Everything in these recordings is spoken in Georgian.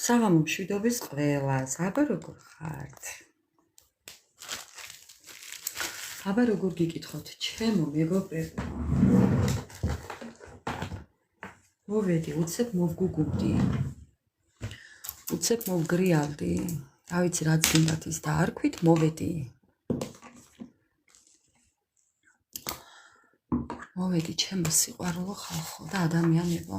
საღამო მშვიდობის ყველას, აბა როგორ ხართ? აბა როგორ გიკითხოთ, ჩემო მეგობრებო. მოვედი, უცებ მოვგუგუბდი. უცებ მოვგრიალდი. რა ვიცი რაც გინდათ ის დაარქვით, მოვედი. მოვედი ჩემო სიყვარულო ხალხო და ადამიანებო.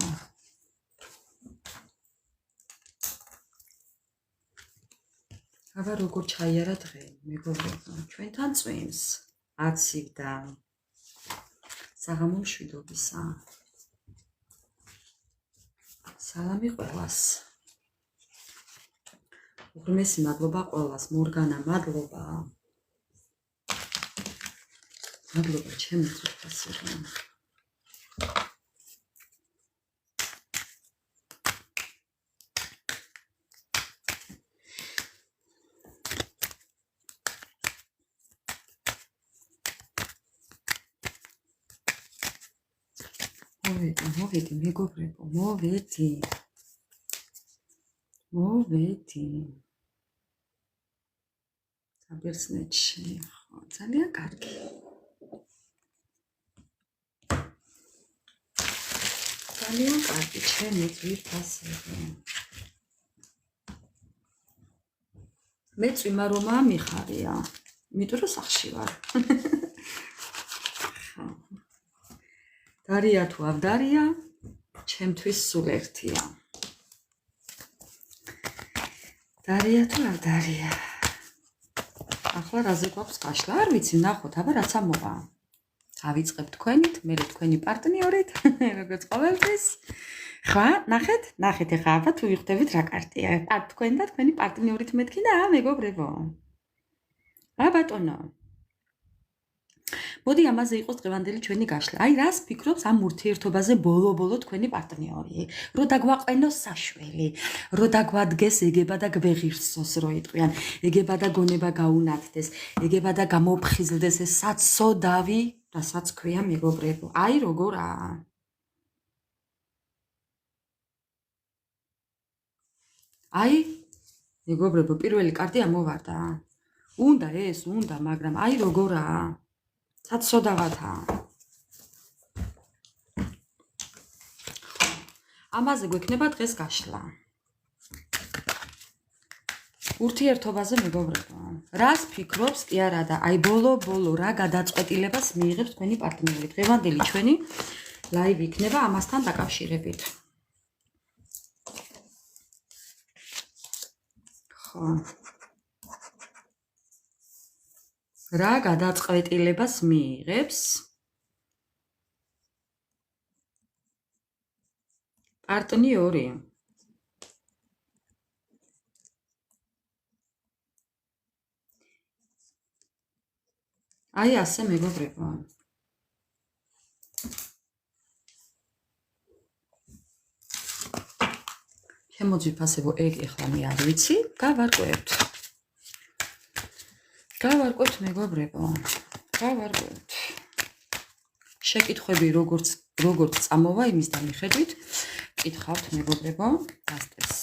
აბა როგორ ჩაიარა დღე, მეგობრებო, ჩვენთან წვიმს, აცივდა. საღამო მშვიდობისა. სალამი ყველას. უღრმესი მადლობა ყველას, მორგანა, მადლობა. მადლობა ჩემი ძვირფასებო. მოვედი, მეგობრებო, მოვედი. საბერძნეთში, ხო, ძალიან კარგი. ძალიან კარგი, ჩემი ძვირფასებო. მე წვიმარომაა მიხარია, იმიტომ რომ სახლში ვარ. დარია თუ ავდარია, ჩემთვის სულ ერთია. დარია თუ ავდარია. ახლა რაზე გვაქვს გაშლა? არ ვიცი, ნახოთ, აბა რაცა მოვა. ავიწყებ თქვენით, მე თქვენი პარტნიორით, როგორც ყოველთვის. ხა, ნახეთ ახლა აბა თუ ვიხდებით რა კარტია. თქვენ და თქვენი პარტნიორით მეთქი და მეგობრებო. ბატონო. მოდი ამაზე იყოს დღევანდელი ჩვენი გაშლა. აი რას ფიქრობს ამ ურთიერთობაზე ბოლო-ბოლო თქვენი პარტნიორი? რო დაგვაყენოს საშველი, რო დაგვადგეს ეგება და გვეღირსოს რო იტყვიან, ეგება და გონება გაუნათდეს, ეგება და გამოფხიზლდეს ეს საცოდავი, რასაც ქვია მეგობრებო. აი როგორაა? აი მეგობრებო, პირველი კარტი ამოვარდა. უნდა ეს, მაგრამ აი როგორაა? საცოდავათა. ამაზე გვექნება დღეს გაშლა. ურთიერთობაზე მეგობრებო. რას ფიქრობს კი არა და აი ბოლო რა გადაწყვეტილებას მიიღებს თქვენი პარტნიორი. დღევანდელი ჩვენი ლაივი იქნება ამასთან დაკავშირებით. ხო. რა გადაწყვეტილებას მიიღებს პარტნიორი? აი ასე მეგობრებო. ჩემო ძვირფასებო, ეგ ეხლა მე არ ვიცი, გავარკვევთ მეგობრებო, გავარკვევთ. შეკითხვები როგორც წამოვა იმისთან მიხედვით, კითხავთ მეგობრებო, დასტეს.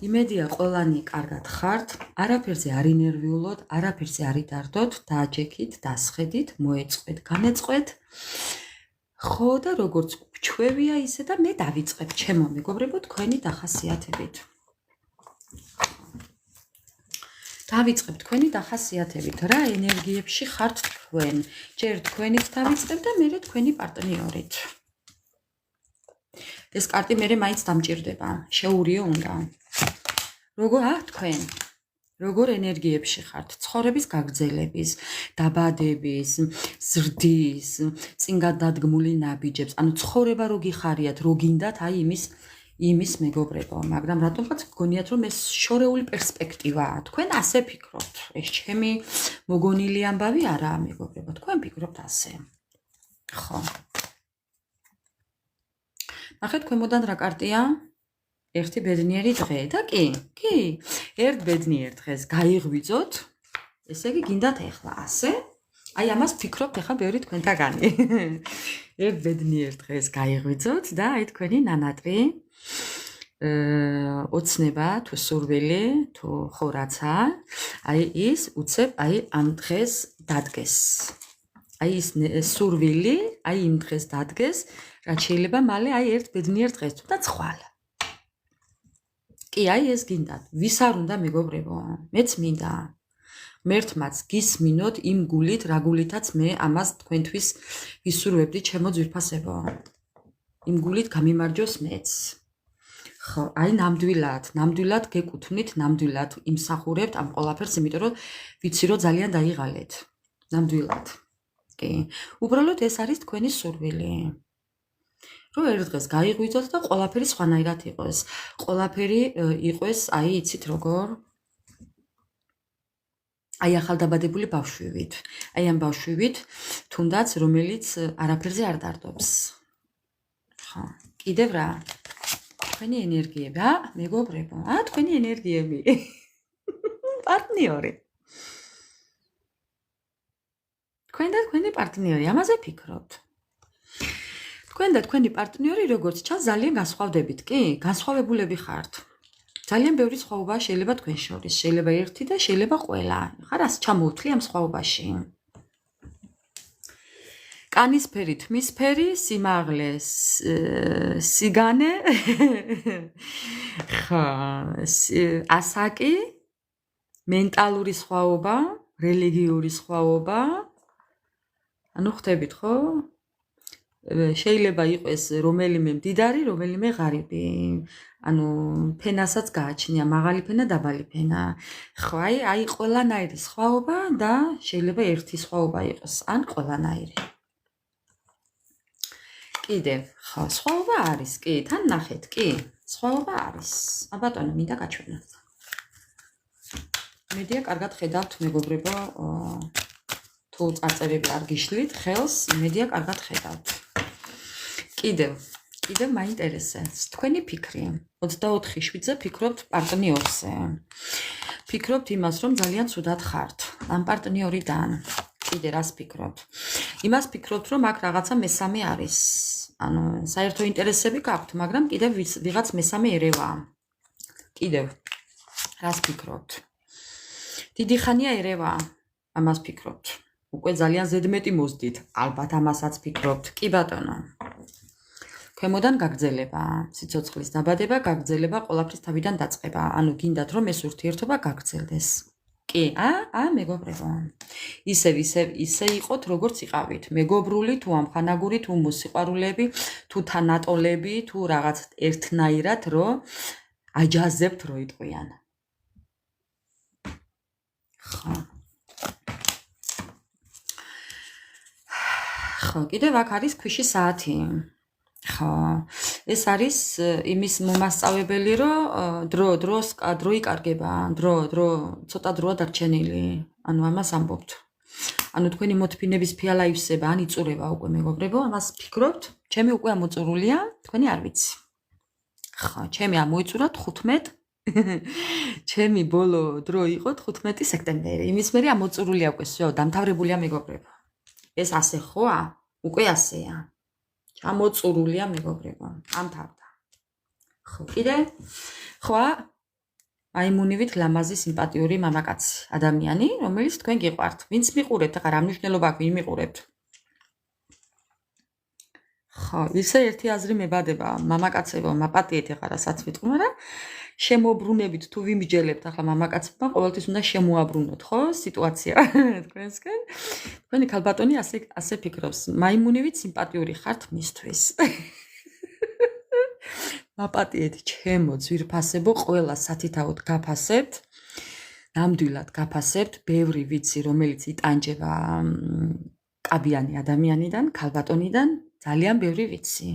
იმედია ყველანი კარგად ხართ, არაფერზე არ ინერვიულოთ, არაფერზე არ იდარდოთ, დააჯექით, დასხედით, მოეწყვეთ, განეწყვეთ. ხო და როგორც ჩვევია ისე და მე დავიწყებ ჩემო მეგობრებო თქვენი დახასიათებით. დავიწყებ თქვენი დახასიათებით, რა ენერგიებში ხართ თქვენ. ჯერ თქვენით დავიწყებ და მერე თქვენი პარტნიორით. ეს კარტი მერე მაინც დამჭირდება, შეურიო უნდა. თქვენ როგორ ენერგიებში ხართ? ცხოვრების გაგრძელების, დაბადების, ზრდის, წინ გადადგმული ნაბიჯებს, ანუ ცხოვრება რო გიხარიათ, რო გინდათ, აი იმის მეგობრებო, მაგრამ რატომღაც გგონიათ რომ ეს შორეული პერსპექტივაა. თქვენ ასე ფიქრობთ. ეს ჩემი მოგონილი ამბავი არაა მეგობრებო, თქვენ ფიქრობთ ასე. ხო. ნახეთ ქვემოდან რა კარტია? ერთი ბედნიერი დღე და კი, ერთ ბედნიერ დღეს გაიღვიძოთ. ესე იგი გინდათ ეხლა ასე? აი ამას ფიქრობთ ეხლა ბევრი თქვენთაგანი. ერთ ბედნიერ დღეს გაიღვიძოთ და აი თქვენი ნანატრი ოცნება თუ სურვილი თუ ხო რაცა აი ის უცებ აი ამ დღეს დადგეს აი ის სურვილი აი იმ დღეს დადგეს რაც შეიძლება მალე აი ერთ ბედნიერ დღეს თუნდაც ხვალ კი აი ეს გინდათ ვის არ უნდა მეგობრებო მეც მინდა მერთმაც გისმინოთ იმ გულით რა გულითაც მე ამას თქვენთვის ვისურვებდი ჩემო ძვირფასებო იმ გულით გამიმარჯოს მეც ხო აი ნამდვილად გეკუთვნით ნამდვილად იმსახურებთ ამ ყველაფერს იმიტომ რომ ვიცი რომ ძალიან დაიღალეთ ნამდვილად კი უბრალოდ ეს არის თქვენი სურვილი რომ ერთ დღეს გაიღვიძოთ და ყველაფერი სხვანაირად იყოს ყველაფერი იყოს აი იცით როგორ აი ახალდაბადებული ბავშვივით აი ამ ბავშვივით თუნდაც რომელიც არაფერზე არ დარდობს ხო კიდევ რა თქვენი ენერგიები მეგობრებო თქვენი ენერგიები პარტნიორი თქვენ და თქვენი პარტნიორი ამაზე ფიქრობთ თქვენ და თქვენი პარტნიორი როგორც ჩანს ძალიან განსხვავდებით კი განსხვავებულები ხართ ძალიან ბევრი სხვაობაა შეიძლება თქვენ შორის შეიძლება ერთი და შეიძლება ყველა ხარ ას ჩამოვთვლი ამ სხვაობაში კანის ფერი თმის ფერი სიმაღლე სიგანე ხა ასაკი მენტალური სხვაობა რელიგიური სხვაობა ანუ ხვდებით ხო შეიძლება იყოს რომელიმე მდიდარი რომელიმე ღარიბი ანუ ფენასაც გააჩნია მაღალი ფენა დაბალი ფენა ხო აი ყველანაირი სხვაობა და შეიძლება ერთი სხვაობა იყოს ან ყველანაირი კიდევ ხო სხვაობა არის კი თან ნახეთ კი სხვაობა არის ბატონო მინდა გაჩვენოთ მედია კარგად ხედავთ მეგობრებო თუ წარწერები არ გიშლით ხელს მედია კარგად ხედავთ კიდევ მაინტერესებს თქვენი ფიქრი 24/7-ზე ფიქრობთ პარტნიორზე ფიქრობთ იმას რომ ძალიან ცუდად ხართ ამ პარტნიორიდან კიდე რას ფიქრობთ იმას ფიქრობთ რომ აქ რაღაცა მესამე არის ანუ საერთო ინტერესები გაქვთ მაგრამ კიდევ ვიღაც მესამე ერევა კიდევ რას ფიქრობთ დიდი ხანია ერევა ამას ფიქრობთ უკვე ძალიან ზედმეტი მოსდით ალბათ ამასაც ფიქრობთ კი ბატონო ქვემოდან გაგრძელება, სიცოცხლის დაბადება, გაგრძელება, ყველაფრის თავიდან დაწყება. ანუ გინდათ რომ ეს ურთიერთობა გაგრძელდეს. კი, მეგობრებო. ისე იყოთ, როგორც იყავით. მეგობრული თუ ამხანაგური თუ მოსიყვარულები, თუ თანატოლები, თუ რაღაც ერთნაირად რო აჯაზებთ რო იტყვიან. ხო, კიდევ აქ არის ქვიში საათი. ხო, ეს არის იმის მომასწავებელი, რომ დრო იკარგება, დრო, ცოტა დროა დარჩენილი. ანუ ამას ამბობთ. ანუ თქვენი მოთფინების ფიალა ივსება, ან იწურება უკვე მეგობრებო, ამას ფიქრობთ? ჩემი უკვე ამოწურულია, თქვენი არ ვიცი. ხო, ჩემი ამოიწურა 15 ჩემი ბოლო დრო იყო 15 სექტემბერი. იმის მერე ამოწურულია უკვე, всё, დამთავრებულია მეგობრებო. ეს ასე ხოა? უკვე ასეა. ჩამოწურულია მეგობრებო, ამთავრდა. ხო, კიდე? ხო, აი მუნივით ლამაზი სიმპათიური მამაკაცი, ადამიანი, რომელიც თქვენ გიყვართ. ვინც მიყურებთ, ახლა რა მნიშვნელობა აქვს, ვინ მიყურებთ? ხო, ისე ერთი აზრი მებადება, მამაკაცებო, მაპატიეთ ახლა რასაც ვიტყვი, მაგრამ შემოbrunებით თუ ვიმსჯელებთ ახლა მამაკაცებმა, ყოველთვის უნდა შემოაბრუნოთ, ხო, სიტუაცია თქვენსკენ. თქვენი ქალბატონი ასე ფიქრობს, მაიმუნივით სიმპათიური ხართ მისთვის. მაპატიეთ ჩემო ძვირფასებო, ყველა სათითაოდ გაფასებთ. ნამდვილად გაფასებთ, ბევრი ვიცი, რომელიც იტანჯება კაბიანი ადამიანიდან, ქალბატონიდან, ძალიან ბევრი ვიცი.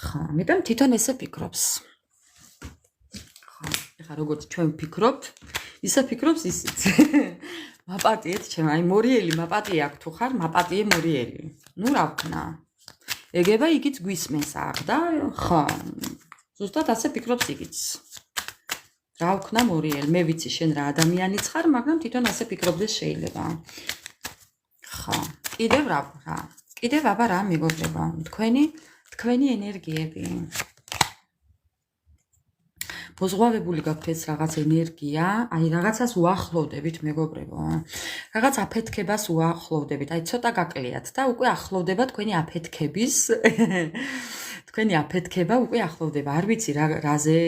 ხო, მეტად თვითონ ესე ფიქრობს. ხა როგორც ჩვენ ვფიქრობთ, ისე ფიქრობს ისიც. მაპატიეთ ჩემ, აი მორიელი მაპატიე აქ თუ ხარ, მაპატიე მორიელი. ნუ რა ვქნა. ეგება იგიც გვისმენს აქ და ხო. ზუსტად ასე ფიქრობს იგიც. რა ვქნა მორიელი, მე ვიცი შენ რა ადამიანიც ხარ, მაგრამ თვითონ ასე ფიქრობდეს შეიძლება. ხო, კიდევ რა. კიდევ აბა რა მეგობრებო, თქვენი ენერგიები. მოზღვავებული გაქვთ ეს რაღაც ენერგია, აი რაღაცას უახლოვდებით, მეგობრებო. რაღაც აფეთქებას უახლოვდებით. აი ცოტა გაკლიათ და უკვე ახლოვდება თქვენი აფეთქების თქვენი აფეთქება უკვე ახლოვდება. არ ვიცი რაზე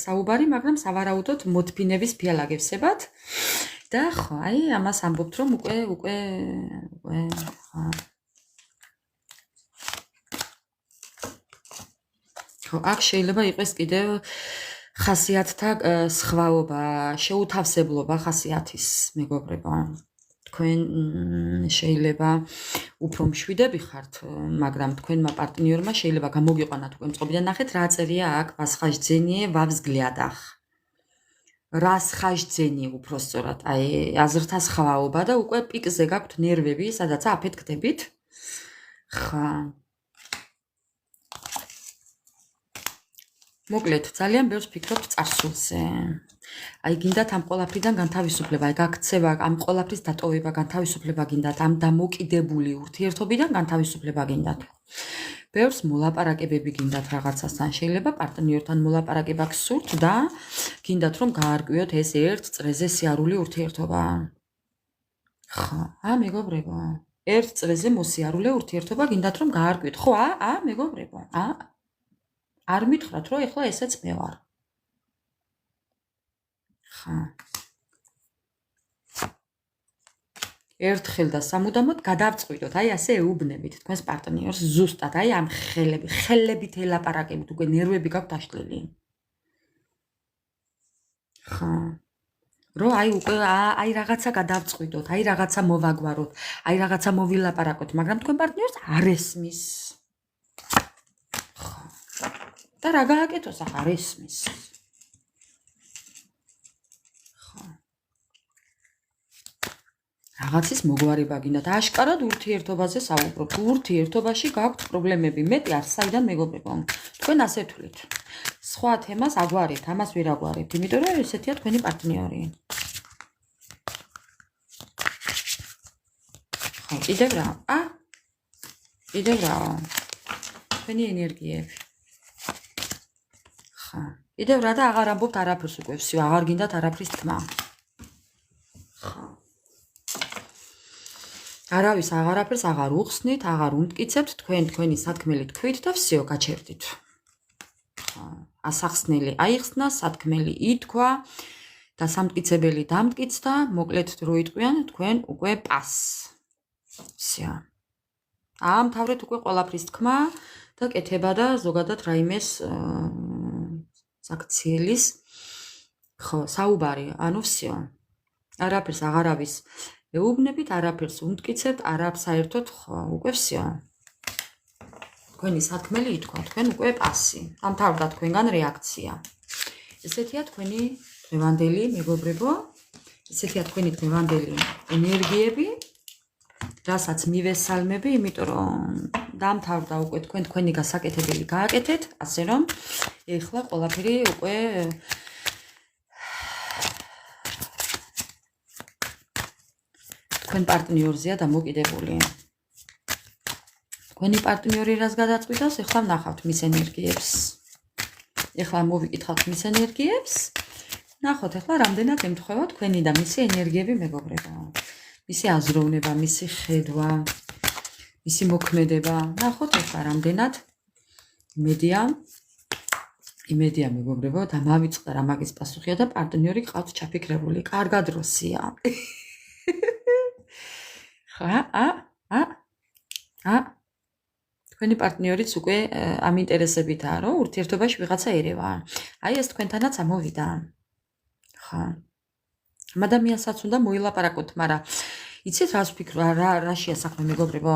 საუბარი, მაგრამ სავარაუდოდ მოთფინების ფიალაგებსებად. და ხო, აი ამას ამბობთ, რომ უკვე ხო, აქ შეიძლება იყოს კიდევ ხასიათთა სხვაობა, შეუთავსებლობა ხასიათის, მეგობრებო. თქვენ შეიძლება უფრო მშვიდები ხართ, მაგრამ თქვენმა პარტნიორმა შეიძლება გამოგიყვანა თქვენ წყობიდან. ნახეთ რა წერია აქ, ვასხაჟძენიე ვავზგლიადახ. რას ხაჟძენი უფრო სწორად, აი აზრთა სხვაობა და უკვე პიკზე გაქვთ ნერვები, სადაც აფეთქდებით. ხა მოკლედ, ძალიან ბევრს ფიქრობთ წარსულზე. აი გინდათ ამ ყოლაფრიდან განთავისუფლება, აი გაქცევა, ამ ყოლაფრის დატოვება, განთავისუფლება გინდათ, ამ დამოკიდებული ურთიერთობიდან განთავისუფლება გინდათ. ბევრს მოლაპარაკებები გინდათ რაღაცასთან, შეიძლება პარტნიორთან მოლაპარაკება გსურთ და გინდათ რომ გაარკვიოთ ეს ერთ წრეზე სიარული ურთიერთობა. ხო, მეგობრებო, ერთ წრეზე მოსიარულე ურთიერთობა გინდათ რომ გაარკვიოთ. ხო, მეგობრებო, არ მითხრათ რომ ეხლა ესეც მე ვარ. ხა ერთხელ და სამუდამოდ გადავწყვიტოთ, აი ასე ეუბნებით თქვენს პარტნიორს ზუსტად, აი ამ ხელებით ელაპარაკებით, უკვე ნერვები გაქვთ აშლილი. ხა რომ აი უკვე აი რაღაცა გადავწყვიტოთ, აი რაღაცა მოვაგვაროთ, აი რაღაცა მოვილაპარაკოთ, მაგრამ თქვენ პარტნიორს არ ესმის. და რა გააკეთოს ახ არ ესმის. რაღაცის მოგვარება გინდათ, აშკარად ურთიერთობაზე საუბრობთ. ურთიერთობაში გაქვთ პრობლემები, მეტი არ საიდან მეგობრებო. თქვენ ასე თვლით. სხვა თემას აგვარებთ, ამას ვერ აგვარებთ, იმიტომ რომ ესეთია თქვენი პარტნიორი. ხო, კიდევ რა? კიდევ რა? თქვენი ენერგიები. ხა, კიდევ რა და აღარ ამბობთ არაფერს უკვე, всё, აღარ გინდათ არაფრის თქმა. არავის აღარაფერს აღარ უხსნით, აღარ უმტკიცებთ, თქვენი სათქმელი თქვით და всё, გაჩერდით. ასახსნელი აიხსნა, სათქმელი ითქვა და სამტკიცებელი დამტკიცდა, მოკლედ დრო იტყვიან თქვენ უკვე პას. всё. ამთავრეთ უკვე ყველაფრის თქმა და კეთება და ზოგადად რაიმეს საქციელის ხო, საუბარი, ანუ всё. არაფერს აღარავის ეუბნებით, არაფერს უმტკიცებთ, საერთოდ ხო, უკვე всё. თქვენი სათქმელი ითქვა, თქვენ უკვე პასი. ამთავრდა თქვენგან რეაქცია. ესეთია თქვენი დღევანდელი მეგობრებო, ესეთია თქვენი დღევანდელი ენერგიები, რასაც მივესალმები, იმიტომ რომ დამთავრდა უკვე თქვენი გასაკეთებელი გააკეთეთ, ასე რომ ეხლა ყველაფერი უკვე თქვენ პარტნიორზეა დამოკიდებული. თქვენი პარტნიორი რას გადაწყვიტავს, ეხლა ვნახავთ მის ენერგიებს. ეხლა მოვიკითხავთ მის ენერგიებს. ნახოთ ეხლა რამდენად ემთხვევა თქვენი და მისი ენერგიები მეგობრებო. მისი აზროვნება, მისი ხედვა, მისი მოქმედება. ნახოთ ეხლა რამდენად იმედია მეგობრებო, და მავიწყდა რა მაგის პასუხია და პარტნიორი ყავთ ჩაფიქრებული. კარგად როსია. თქვენი პარტნიორიც უკვე ამ ინტერესებითაა, რომ ურთიერთობაში ვიღაცა ერევა. აი ეს თქვენთანაც ამოვიდა. ხა. ამ ადამიანსაც უნდა მოილაპარაკოთ, მაგრამ იცით რას ვფიქრობ, რა შეასახმე მეგობრებო?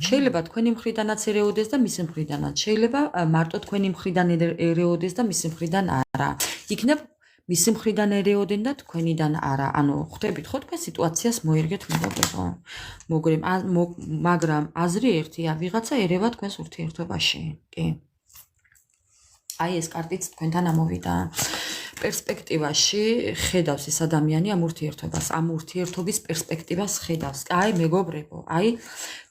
შეიძლება თქვენი მხრიდანაც ერეოდეს და მისი მხრიდანაც. შეიძლება მარტო თქვენი მხრიდან ერეოდეს და მისი მხრიდან არა. იქნებ მისი მხრიდან ერეოდენ და თქვენიდან არა. ანუ ხვდებით ხო თქვენ სიტუაციას მოერგეთ მეგობრებო. მაგრამ აზრი ერთია, ვიღაცა ერევა თქვენს ურთიერთობაში. კი. აი ეს კარტიც თქვენთან ამოვიდა. პერსპექტივაში ხედავს ეს ადამიანი ამ ურთიერთობას, ამ ურთიერთობის პერსპექტივას ხედავს. აი მეგობრებო, აი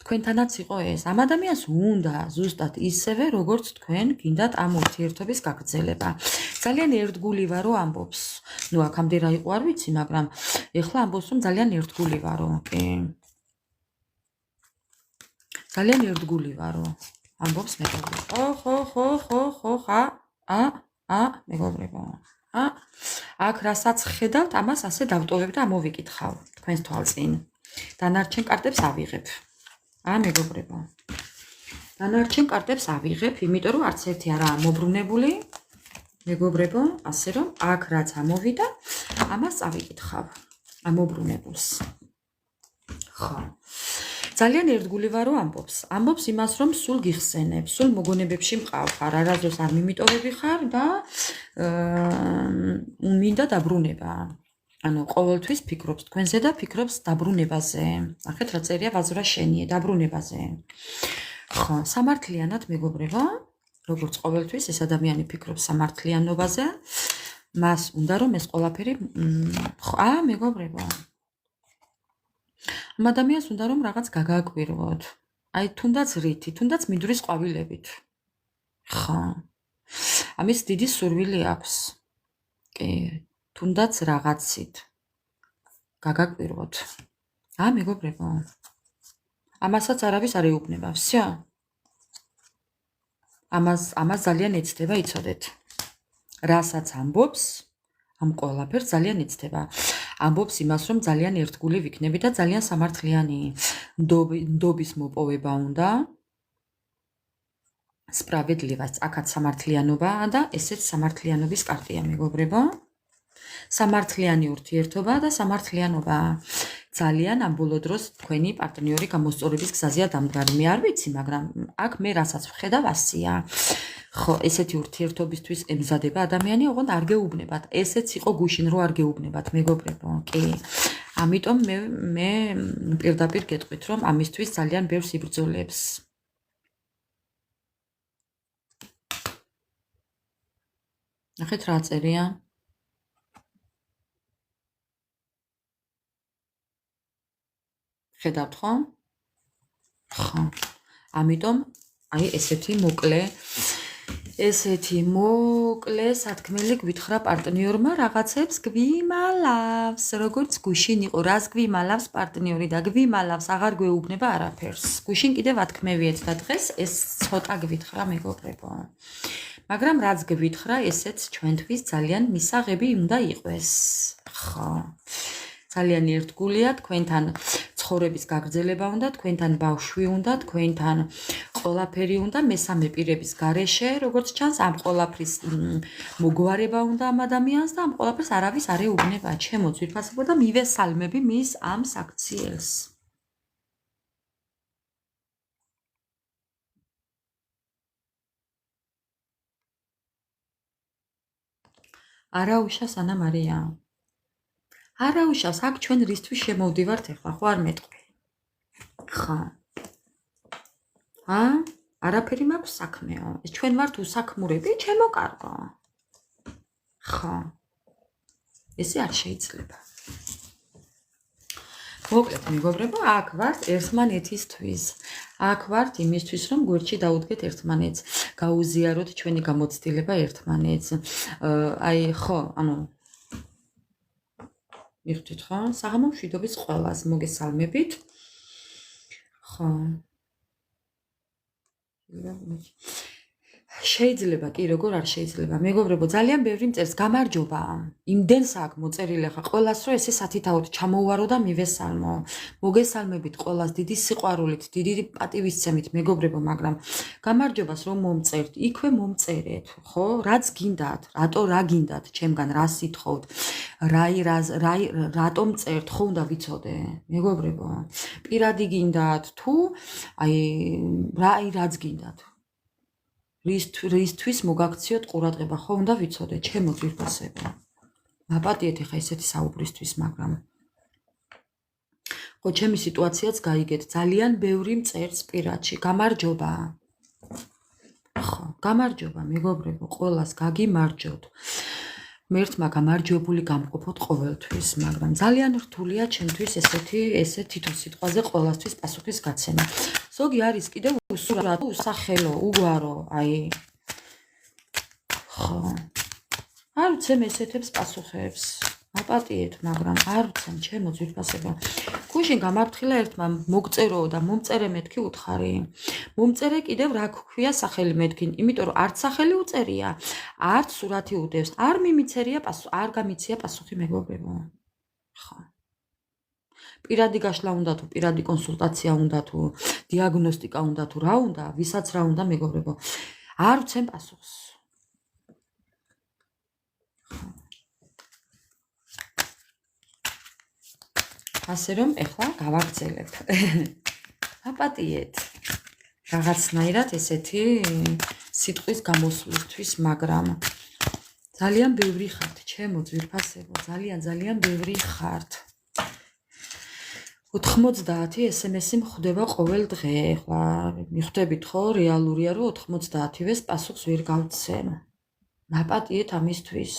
თქვენთანაც იყო ეს. ამ ადამიანს უნდა ზუსტად ისევე, როგორც თქვენ გინდათ ამ ურთიერთობის გაგრძელება. ძალიან ერთგული ვარო ამბობს. ნუ აქამდე რა იყო არ ვიცი, მაგრამ ეხლა ამბობს, რომ ძალიან ერთგული ვარო, კი. ძალიან ერთგული ვარო. ამბობს მეგობრებო. ხო, მეგობრებო. აქ რასაც ხედავთ, ამას ასე დავტოვებ და ამოვიკითხავ თქვენს თვალწინ. დანარჩენ კარტებს ავიღებ. მეგობრებო. დანარჩენ კარტებს ავიღებ, იმიტომ რომ არც ერთი არაა მობრუნებული. მეგობრებო, ასე რომ აქ რაც ამოვიდა, ამას ავიკითხავ. ამობრუნებულს. ხო. ძალიან ერთგული ვარო ამბობს. ამბობს იმას, რომ სულ გიხსენებს, სულ მოგონებებში მყავხარ, არასდროს არ მიმიტოვები ხარ და მინდა დაბრუნება. ანუ ყოველთვის ფიქრობს თქვენზე და ფიქრობს დაბრუნებაზე. ნახეთ რა წერია ვაზრა შენიე, დაბრუნებაზე. ხო, სამართლიანად მეგობრებო, როგორც ყოველთვის ეს ადამიანი ფიქრობს სამართლიანობაზე, მას უნდა რომ ეს ყველაფერი მეგობრებო. ამ ადამიანს უნდა რომ რაღაც გაგააკვირვოთ. აი თუნდაც რითი, თუნდაც მინდვრის ყვავილებით. ხო. ამის დიდი სურვილი აქვს. კი, თუნდაც რაღაცით გაგაკვირვოთ. მეგობრებო. ამასაც არავის არ ეუბნება, всё. ამას ძალიან ეცდება, იცოდეთ. რასაც ამბობს, ამ ყველაფერს ძალიან ეცდება. ამბობს იმას, რომ ძალიან ერთგული ვიქნები და ძალიან სამართლიანი. ნდობის მოპოვება უნდა. სპრავედლივას, აქაც სამართლიანობაა და ესეც სამართლიანობის კარტია, მეგობრებო. სამართლიანი ურთიერთობა და სამართლიანობა. ძალიან ამ ბოლო დროს თქვენი პარტნიორი გამოსწორების გზაზეა დამდგარი. მე არ ვიცი, მაგრამ აქ მე რასაც ვხედავ ასია. ხო, ესეთი ურთიერთობისთვის ემზადება ადამიანი, ოღონდ არ გეუბნებათ. ესეც იყო გუშინ რო არ გეუბნებათ, მეგობრებო. კი. ამიტომ მე პირდაპირ გეტყვით, რომ ამისთვის ძალიან ბევრს იბრძოლებს. ნახეთ რა წერია. ხედავთ ხო? ხო. ამიტომ აი ესეთი სათქმელი გვითხრა პარტნიორმა რაღაცებს გვიმალავს, როგორც გუშინ იყო, რას გვიმალავს პარტნიორი და გვიმალავს, აღარ გვეუბნება არაფერს. გუშინ კიდევ ათქმევიეთ და დღეს ეს ცოტა გვითხრა მეგობრებო. მაგრამ რაც გვითხრა, ესეც ჩვენთვის ძალიან მისაღები უნდა იყოს. ხო. ძალიან ერთგულია, თქვენთან ცხოვრების გაგრძელება უნდა, თქვენთან ბავშვი უნდა, თქვენთან ყველაფერი უნდა, მესამე პირების გარეშე, როგორც ჩანს, ამ ყველაფრის მოგვარება უნდა ამ ადამიანს და ამ ყველაფერს არავის არ ეუბნება. ჩემო ძვირფასებო და მივესალმები მის ამ საქციელს. არაუშავს ანა მარია. არაუშავს, აქ ჩვენ რისთვის შემოვდივართ ეხლა, ხო არ მეტყვი. ხო. არაფერი მაქვს საქმეო. ჩვენ ვართ უსაქმურები, ჩემო კარგო. ხო. ესე არ შეიძლება. მოკლედ მეგობრებო, აქ ვართ ერთმანეთისთვის. აქ ვართ იმისთვის, რომ გვერდში დაუდგეთ ერთმანეთს, გაუზიაროთ ჩვენი გამოცდილება ერთმანეთს. აი, ხო, ანუ მიხდით ხო? საღამო მშვიდობის ყველას მოგესალმებით. ხო. შეიძლება კი როგორ არ შეიძლება მეგობრებო ძალიან ბევრი მწერს გამარჯობა იმდენს აქ მოწერილი ხა ყველას რომ ესე სათითაოდ ჩამოვარო და მივესალმო მოგესალმებით ყველას დიდი სიყვარულით დიდი პატივისცემით მეგობრებო მაგრამ გამარჯობას რომ მომწერთ იქვე მომწერეთ ხო რაც გინდათ რატო რა გინდათ ჩემგან რა სითხოვთ რატომ წერთ ხო უნდა ვიცოდე მეგობრებო პირადი გინდათ თუ აი რაც გინდათ რისთვის მოგაქციოთ ყურადღება ხო უნდა ვიცოდე ჩემო ძვირფასებო მაპატიეთ ახლა ესეთი საუბრისთვის მაგრამ ხო ჩემი სიტუაციაც გაიგეთ ძალიან ბევრი მწერს პირადში გამარჯობა ხო გამარჯობა მეგობრებო, ყველას გაგიმარჯოთ. მერთმა გამარჯვებული გამყოფოთ ყოველთვის, მაგრამ ძალიან რთულია ჩემთვის ესე თითო სიტყვაზე ყველასთვის პასუხის გაცემა. ზოგი არის კიდევ უსურათო, უსახელო, უგვარო, ხო. არ ვცემ ესეთებს პასუხებს. აპატიეთ, მაგრამ არ ვცემ ჩემო ძვირფასებო. გუშინ გამართილა ერთმა მოგწერო და მომწერე მეთქი უთხარი. მომწერე კიდევ რა გქვია სახელი მეთქინ, იმიტომ რომ არც სახელი უწერია, არც სურათი უდევს, არ მიმიცერია პასუხი, არ გამიცია პასუხი მეგობრებო. ხო. პირადი გაშლა უნდა თუ პირადი კონსულტაცია უნდა თუ დიაგნოსტიკა უნდა თუ რა უნდა, ვისაც რა უნდა მეგობრებო. არ ვცემ პასუხს. ასე რომ ეხლა გავაგრძელებ. აპატიეთ. რაღაცნაირად ესეთი სიტყვის გამოსვლისთვის, მაგრამ ძალიან ბევრი ხართ, ჩემო ძვირფასებო, ძალიან ბევრი ხართ. 90 SMS-ი მხვდება ყოველ დღე. ეხლა მიხვდებით ხო, რეალურია რომ 90-ვეს პასუხს ვერ გავცემ. აპატიეთ ამისთვის.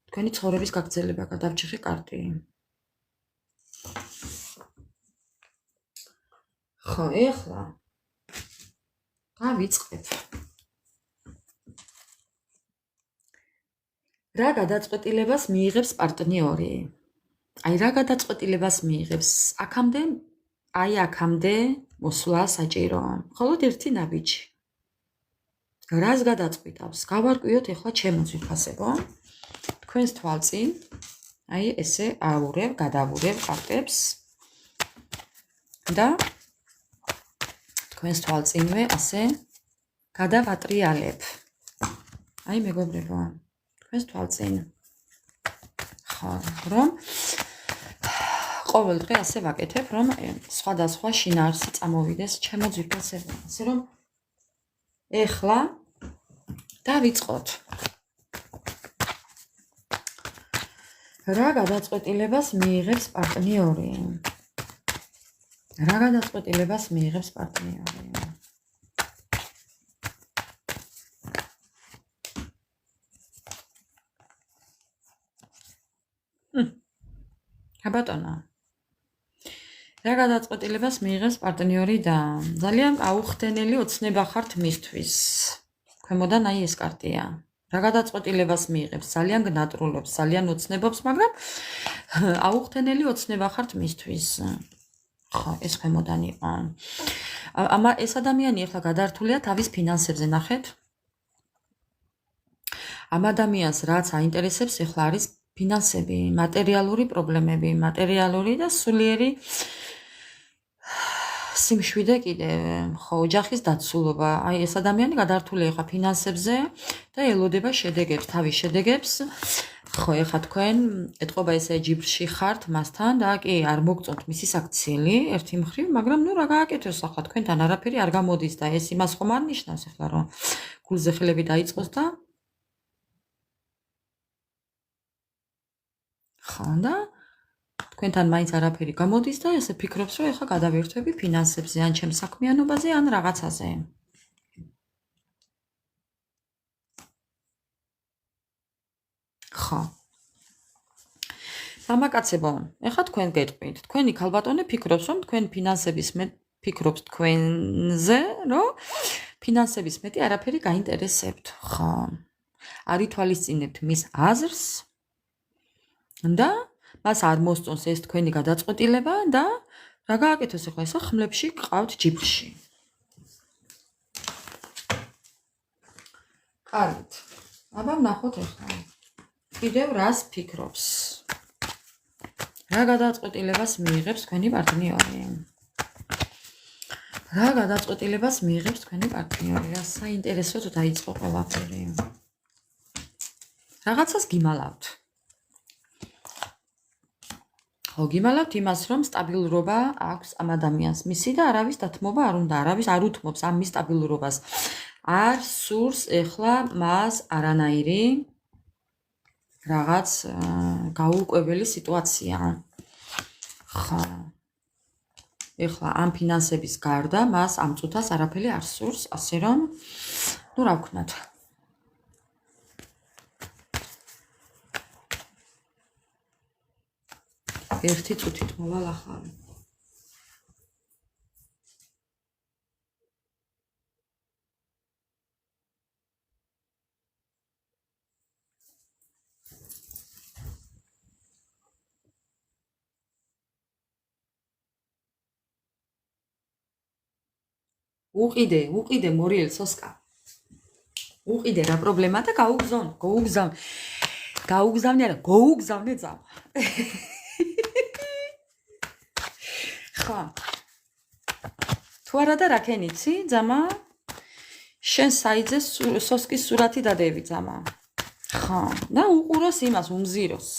თქვენი ცხოვრების გაგრძელება გადავჭიხე კარტი. ხო, ეხლა გავიწყებ. რა გადაწყვეტილებას მიიღებს პარტნიორი? რა გადაწყვეტილებას მიიღებს? აქამდე მოსვლა საჭიროა. მხოლოდ ერთი ნაბიჯი. რას გადაწყვიტავს? გავარკვიოთ ეხლა ჩემო ძვირფასებო. თქვენს თვალწინ ესე გადავურევ კარტებს და თქვენს თვალწინვე ასე გადავატრიალებ. მეგობრებო, თქვენს თვალწინ. ხო, რომ ყოველ დღე ასე ვაკეთებ, რომ სხვადასხვა შინაარსი წამოვიდეს ჩემო ძვირფასებო. ასე რომ ეხლა დავიწყოთ. რა გადაწყვეტილებას მიიღებს პარტნიორი? რა გადაწყვეტილებას მიიღებს პარტნიორი? ბატონო. რა გადაწყვეტილებას მიიღებს პარტნიორი და ძალიან აუხდენელი ოცნება ხართ მისთვის. ქვემოდან ეს კარტია. რა გადაწყვეტილებას მიიღებს, ძალიან გნატრულობს, ძალიან ოცნებობს, მაგრამ აუხდენელი ოცნება ხართ მისთვის. ხო, ეს ქვემოდან იყო. ეს ადამიანი ახლა გადართულია თავის ფინანსებზე, ნახეთ? ამ ადამიანს რაც აინტერესებს ახლა არის ფინანსები, მატერიალური პრობლემები, მატერიალური და სულიერი სიმშვიდე კიდევ, ხო, ოჯახის დაცულობა. ეს ადამიანი გადართულია ახლა ფინანსებზე და ელოდება შედეგებს, თავის შედეგებს. ხო, ეხლა თქვენ ეთყობა ესე ჯიბრში ხართ მასთან და კი არ მოგწონთ მისი საქციელი ერთი მხრივ, მაგრამ რა გააკეთოს ახლა თქვენთან არაფერი არ გამოდის და ეს იმას ხომ არ ნიშნავს ახლა რომ გულზე ხელები დაიწყოს და ხო და თქვენთან მაინც არაფერი გამოდის და ესე ფიქრობს რომ ეხლა გადავერთვები ფინანსებზე ან ჩემს საქმიანობაზე ან რაღაცაზე. ხო. მამაკაცებო, ეხლა თქვენ გეტყვით, თქვენი ქალბატონი ფიქრობს რომ თქვენ ფინანსების ფიქრობს თქვენზე, რომ ფინანსების მეტი არაფერი გაინტერესებთ, ხო. არ ითვალისწინებთ მის აზრს და მას არ მოსწონს ეს თქვენი გადაწყვეტილება და რა გააკეთოს ახლა ესა ხმლებში გყავთ ჯიბრში. კარგით. აბა ვნახოთ ახლა. კიდევ რას ფიქრობს? რა გადაწყვეტილებას მიიღებს თქვენი პარტნიორი? რა გადაწყვეტილებას მიიღებს თქვენი პარტნიორი? რა საინტერესოდ დაიწყო ყველაფერი? რაღაცას გიმალავთ. გიმალავთ იმას, რომ სტაბილურობა აქვს ამ ადამიანს. მისი და არავის დათმობა არ უნდა, არავის არ უთმობს ამ მის სტაბილურობას. არ სურს ეხლა მას არანაირი რაღაც გაურკვეველი სიტუაცია. ხო. ეხლა ამ ფინანსების გარდა მას ამ წუთას არაფერი არ სურს, ასე რომ ნუ რა ვქნათ. ერთი წუთით მოვალ ახალი. უყიდე მორიელ სოსკა. უყიდე რა პრობლემა და გაუგზავნე არა, გაუგზავნე ძამა. ხა. თუ არა და რა ქენიცი, ძამა? შენ საიძე სოსკის სურათი დადევი ძამა. ხა, და უყუროს იმას, უმზიროს.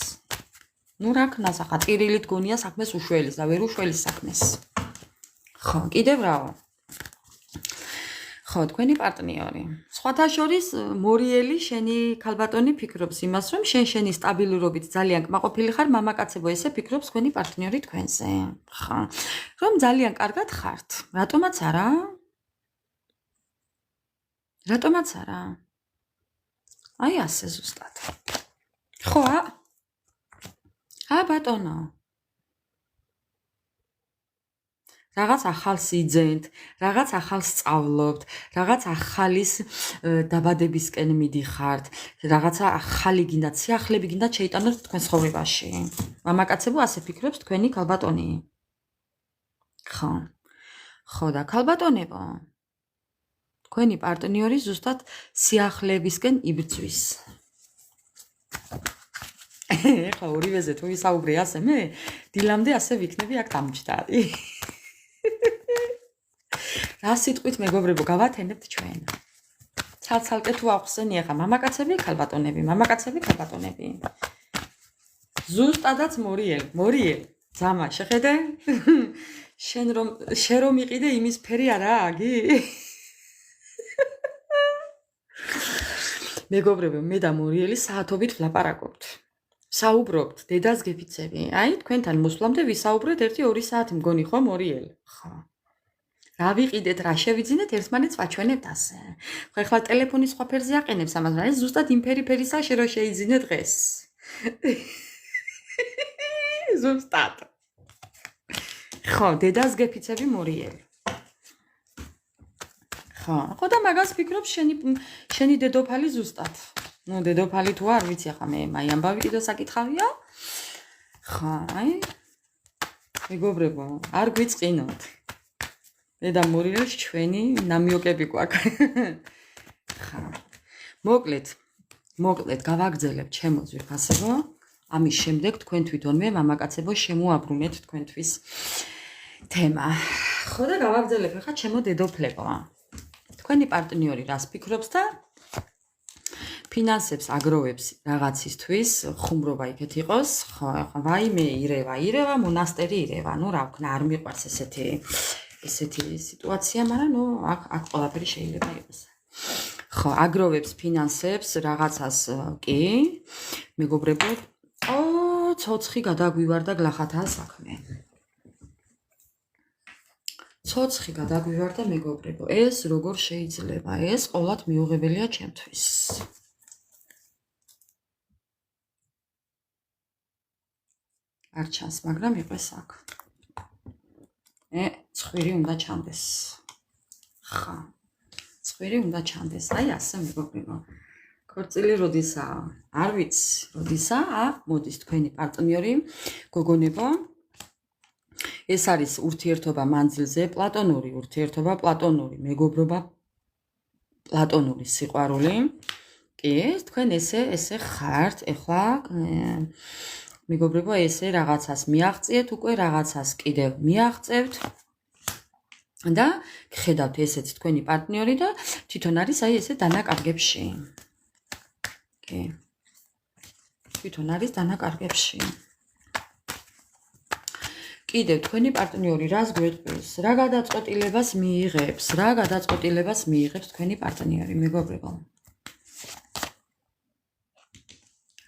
ნუ რა ქნას ახლა ტირილით გონია საქმეს უშველის და ვერ უშველის საქმეს. ხო, კიდევ რაო? ხო, თქვენი პარტნიორი. სხვათა შორის მორიელი შენი ქალბატონი ფიქრობს იმას, რომ შენი სტაბილურობით ძალიან კმაყოფილი ხარ, მამაკაცებო ესე ფიქრობს თქვენი პარტნიორი თქვენზე. ხო. რომ ძალიან კარგად ხართ. რატომაც არა? რატომაც არა? აი ასე ზუსტად. ხო? ბატონო. რაღაც ახალს იძენთ, რაღაც ახალს სწავლობთ, რაღაც ახალის დაბადებისკენ მიდიხართ, რაღაცა ახალი გინდათ, სიახლეები გინდათ შეიტანოთ თქვენ ცხოვრებაში. მამაკაცებო ასე ფიქრობს თქვენი ქალბატონი. ხო. ხო და ქალბატონებო. თქვენი პარტნიორი ზუსტად სიახლეებისკენ იბრძვის. ეხლა ორივეზე თუ ვისაუბრე ასე მე, დილამდე ასე ვიქნები აქ დამჯდარი. რა სიტყვით მეგობრებო გავათენებთ ჩვენ? ცალ-ცალკე თუ ახსენი ახლა მამაკაცები, ქალბატონები. ზუსტადაც მორიელ. ძამა, შეხედე? შენ რომ იყიდე იმის ფერი არა, აგი? მეგობრებო, მე და მორიელი საათობით ვლაპარაკობთ. საუბრობთ, დედას გეფიცები. აი, თქვენთან მოსვლამდე ვისაუბრეთ 1-2 საათი მგონი ხო მორიელ? ხო. რა ვიყიდეთ, რა შევიძინეთ, ერთმანეთს ვაჩვენებთ ასე. ხო, ეხლა ტელეფონის სხვა ფერზე აყენებს ამას, რა ეს ზუსტად იმ ფერისა შე რო შეიძინე დღეს. ზუსტად. ხო, დედას გეფიცები მორიელი. ხო და მაგას ფიქრობს შენი დედოფალი ზუსტად. ნუ დედოფალი თუ არ ვიცი ახლა მე მაი ამბავი კიდევ საკითხავია. ხო, აი. მეგობრებო, არ გვიწყინოთ. მე და მორიელს ჩვენი ნამიოკები გვაქვს. ხა. მოკლედ გავაგრძელებთ ჩემო ძვირფასებო. ამის შემდეგ თქვენ თვითონვე მამაკაცებო შემოაბრუნეთ თქვენთვის თემა. ხო და გავაგრძელებ ხა ჩემო დედოფლებო. თქვენი პარტნიორი რას ფიქრობს და ფინანსებს აგროვებს რაღაცისთვის, ხუმრობა იქეთ იყოს, ხო, ახლა ვაიმე ირევა, მონასტერი ირევა, ნუ რა ვქნა, არ მიყვარს ესეთი სიტუაცია, მაგრამ ნუ აქ ყველაფერი შეიძლება იყოს. ხო, აგროვებს ფინანსებს რაღაცას კი, მეგობრებო, ცოცხი გადაგვივარდა გლახათაა საქმე. ცოცხი გადაგვივარდა მეგობრებო, ეს როგორ შეიძლება? ეს ყოვლად მიუღებელია ჩემთვის. არ ჩანს, მაგრამ იყოს აქ. ცხვირი უნდა ჩანდეს. ხა. ცხვირი უნდა ჩანდეს. აი ასე მეგობრებო. ქორწილი როდისაა? არ ვიცი, როდისაა? მოდის თქვენი პარტნიორი, გოგონებო. ეს არის ურთიერთობა მანძილზე, პლატონური ურთიერთობა, პლატონური მეგობრობა, პლატონური სიყვარული. კი, თქვენ ესე ხართ, ეხლა მეგობრებო, ესე რაღაცას მიაღწიეთ, უკვე რაღაცას კიდევ მიაღწევთ და ხედავთ ესეც თქვენი პარტნიორი და თვითონ არის აი ესე დანაკარგებში. კი. თვითონ არის დანაკარგებში. კიდევ თქვენი პარტნიორი რას გვეტყვის? რა გადაწყვეტილებას მიიღებს თქვენი პარტნიორი, მეგობრებო?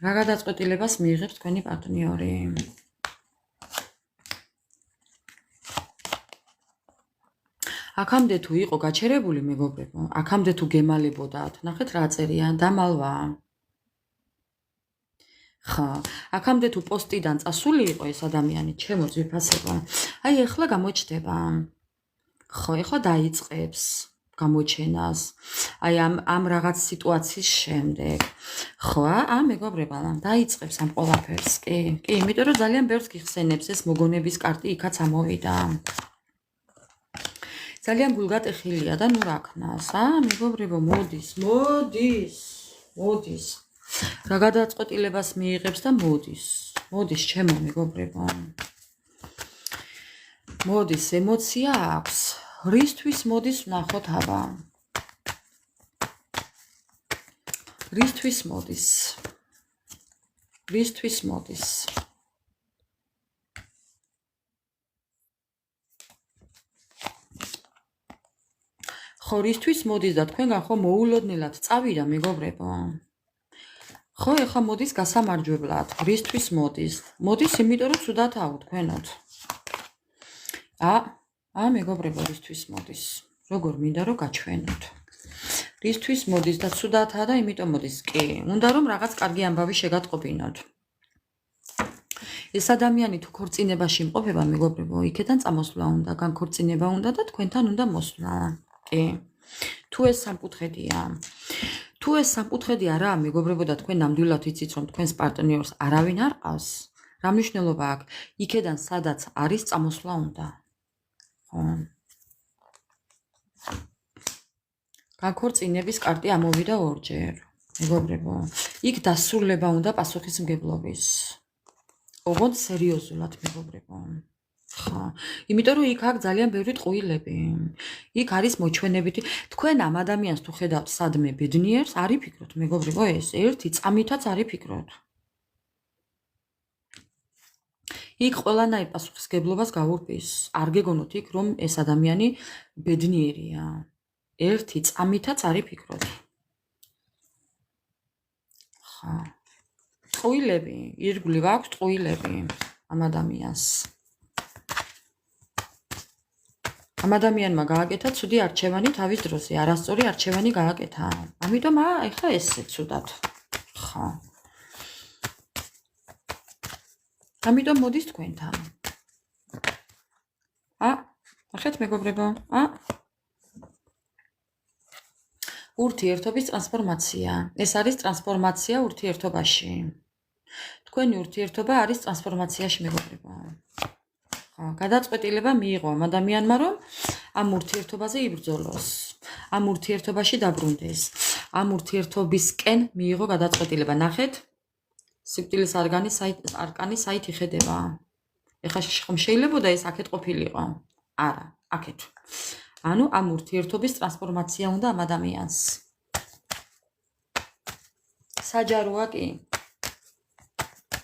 რა გადაწყვეტილებას მიიღებს თქვენი პარტნიორი? აქამდე თუ იყო გაჩერებული მეგობრებო, აქამდე თუ გემალებოდათ, ნახეთ რა წერია, დამალვა. ხა, აქამდე თუ პოსტიდან წასული იყო ეს ადამიანი, ჩემო ძვირფასება, აი ეხლა გამოჩდება. ხო, ეხლა დაიწყებს გამოჩენას. აი ამ რაღაც სიტუაციის შემდეგ. ხო, მეგობრებო, დაიწყებს ამ ყველაფერს, კი, იმიტომ რომ ძალიან ბევრს გიხსენებს ეს მოგონების კარტი იქაც ამოვიდა. ძალიან გულგატეხილია და ნუ რა ქნას, მეგობრებო, მოდის. რა გადაწყვეტილებას მიიღებს და მოდის, ჩემო მეგობრებო. მოდის, ემოცია აქვს. რისთვის მოდის, ვნახოთ აბა. რისთვის მოდის. ხო, რისთვის მოდის და თქვენგან ხო მოულოდნელად წავიდა მეგობრებო. ხო, ეხლა მოდის გასამარჯვებლად. რისთვის მოდის? მოდის, იმიტომ რომ ცუდათაო თქვენოთ. მეგობრებო, რისთვის მოდის? როგორ მინდა რომ გაჩვენოთ. რისთვის მოდის და ცუდათაა და იმიტომ მოდის. კი, უნდა რომ რაღაც კარგი ამბავი შეგატყობინოთ. ეს ადამიანი თუ ქორწინებაში იმყოფება, მეგობრებო, იქიდან წამოსვლა უნდა, განქორწინება უნდა და თქვენთან უნდა მოსვლა. კი. თუ ეს სამკუთხედია რა, მეგობრებო და თქვენ ნამდვილად იცით რომ თქვენს პარტნიორს არავინ არ ყავს, რა მნიშვნელობა აქვს? იქიდან სადაც არის წამოსვლა უნდა. ხო. განქორწინების კარტი ამოვიდა ორჯერ. მეგობრებო, იქ დასრულება უნდა პასუხისმგებლობის. ოღონდ სერიოზულად, მეგობრებო. ხა, იმიტომ რომ იქ აქვს ძალიან ბევრი ტყუილები. იქ არის მოჩვენებითი. თქვენ ამ ადამიანს თუ ხედავთ სადმე ბედნიერს, არ იფიქროთ, მეგობრებო, ეს ერთი წამითაც არ იფიქროთ. იქ ყველანაირ პასუხისმგებლობას გაურბის. არ გეგონოთ იქ რომ ეს ადამიანი ბედნიერია. ერთი წამითაც არ იფიქროთ. ხა. ტყუილები, ირგვლივ აქვს ტყუილები ამ ადამიანს. ამ ადამიანმა გააკეთა ცუდი არჩევანი თავის დროზე, არასწორი არჩევანი გააკეთა. ამიტომ ეხლა ესე ცუდად. ხა. ამიტომ მოდის თქვენთან. ნახეთ მეგობრებო, ურთიერთობის ტრანსფორმაცია. ეს არის ტრანსფორმაცია ურთიერთობაში. თქვენი ურთიერთობა არის ტრანსფორმაციაში, მეგობრებო. გადაწყვეტილება მიიღო ამ ადამიანმა, რომ ამ ურთიერთობაზე იბრძოლოს, ამ ურთიერთობაში დაბრუნდეს, ამ ურთიერთობისკენ მიიღო გადაწყვეტილება. ნახეთ, სიკვდილის არკანი საით იხედება. ეხლა შეიძლება ეს აქეთ ყოფილიყო. არა, აქეთ. ანუ ამ ურთიერთობის ტრანსფორმაცია უნდა ამ ადამიანს. საჯაროა კი.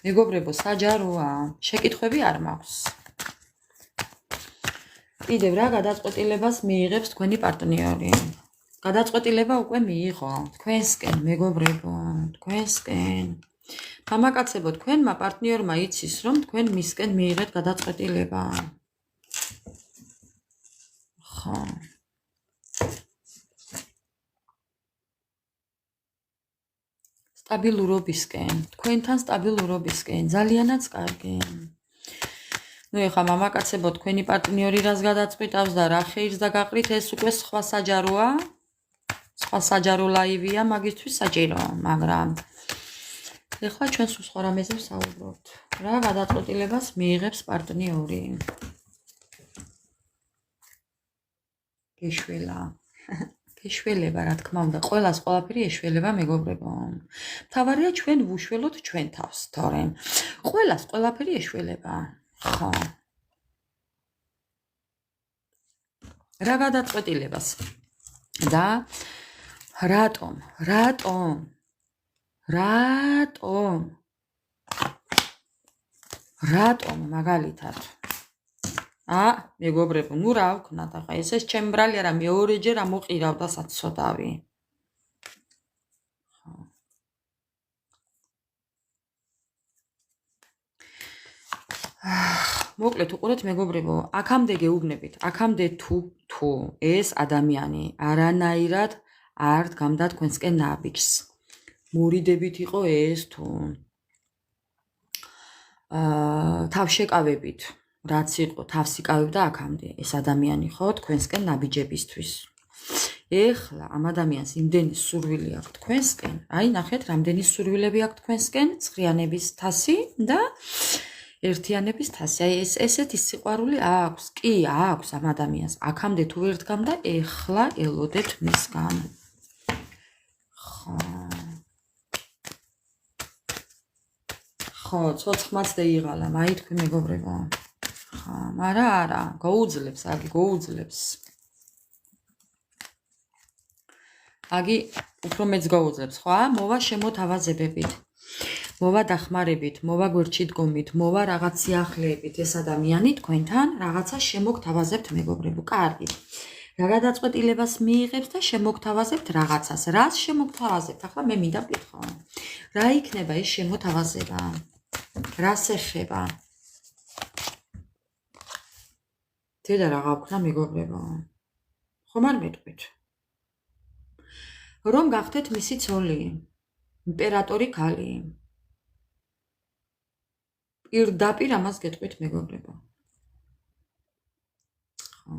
მეგობრებო, საჯაროა. შეკითხვები არ მაქვს. კიდევ რა გადაწყვეტილებას მიიღებს თქვენი პარტნიორი? გადაწყვეტილება უკვე მიიღო თქვენსკენ, მეგობრებო, თქვენსკენ. მამაკაცებო, თქვენმა პარტნიორმა იცის, რომ თქვენ მისკენ მიიღეთ გადაწყვეტილება. ხო. სტაბილურობისკენ, თქვენთან სტაბილურობისკენ, ძალიანაც კარგი. ნუ ეხლა მამაკაცებო, თქვენი პარტნიორი რას გადაწყვიტავს და რა ხეირს და გაყრით, ეს უკვე სხვა საჯაროა. სხვა საჯარო ლაივია, მაგისთვის საჭირო, მაგრამ ეხლა ჩვენ სულ სხვა რამეზე ვსაუბრობთ. რა გადაწყვეტილებას მიიღებს პარტნიორი? გეშველა. გეშველება, რა თქმა უნდა, ყველას ყველაფერი ეშველება, მეგობრებო. მთავარია ჩვენ ვუშველოთ ჩვენ თავს, თორემ ყველას ყველაფერი ეშველება. ხო. რა გადაწყვეტილებას? და რატომ მაგალითად? მეგობრებო, ნუ რა ვქნათ ახლა, ეს ჩემ ბრალი არა, მეორეჯერ ამოყირავდა საცოდავი. მოკლედ უყურეთ მეგობრებო, აქამდე გეუბნებით, აქამდე თუ ეს ადამიანი არანაირად არ დგამდა თქვენსკენ ნაბიჯს. მორიდებით იყო ეს თუ თავშეკავებით, რაც იყო, თავს იკავებდა აქამდე ეს ადამიანი ხო თქვენსკენ ნაბიჯებისთვის. ეხლა ამ ადამიანს იმდენი სურვილი აქვს თქვენსკენ, აი ნახეთ, რამდენი სურვილები აქვს თქვენსკენ, ცხრიანების თასი და ერთიანების თასი. აი ესეთი სიყვარული აქვს, კი აქვს ამ ადამიანს. აქამდე თუ ვერ დგამდა, ეხლა ელოდეთ მისგან. ხო, ცოცხლმაც დაიღალა, მაი თქვი მეგობრებო. ხო, მაგრამ არა, გაუძლებს, აგი გაუძლებს. აგი უფრო მეც გაუძლებს, ხო? მოვა შემოთავაზებებით. მოვა დახმარებით, მოვა გვერდში დგომით, მოვა რაღაც სიახლეებით ეს ადამიანი თქვენთან რაღაცა შემოგთავაზებთ მეგობრებო. კარგი. რა გადაწყვეტილებას მიიღებს და შემოგთავაზებთ რაღაცას. რას შემოგთავაზებთ? ახლა მე მინდა ვკითხო. რა იქნება ეს შემოთავაზება? რას ეხება? დედა რა გავქნა მეგობრებო? ხომ არ მეტყვით? რომ გახდეთ მისი ცოლი, იმპერატორი ქალი. პირდაპირ ამას გეტყვით მეგობრებო. ხო.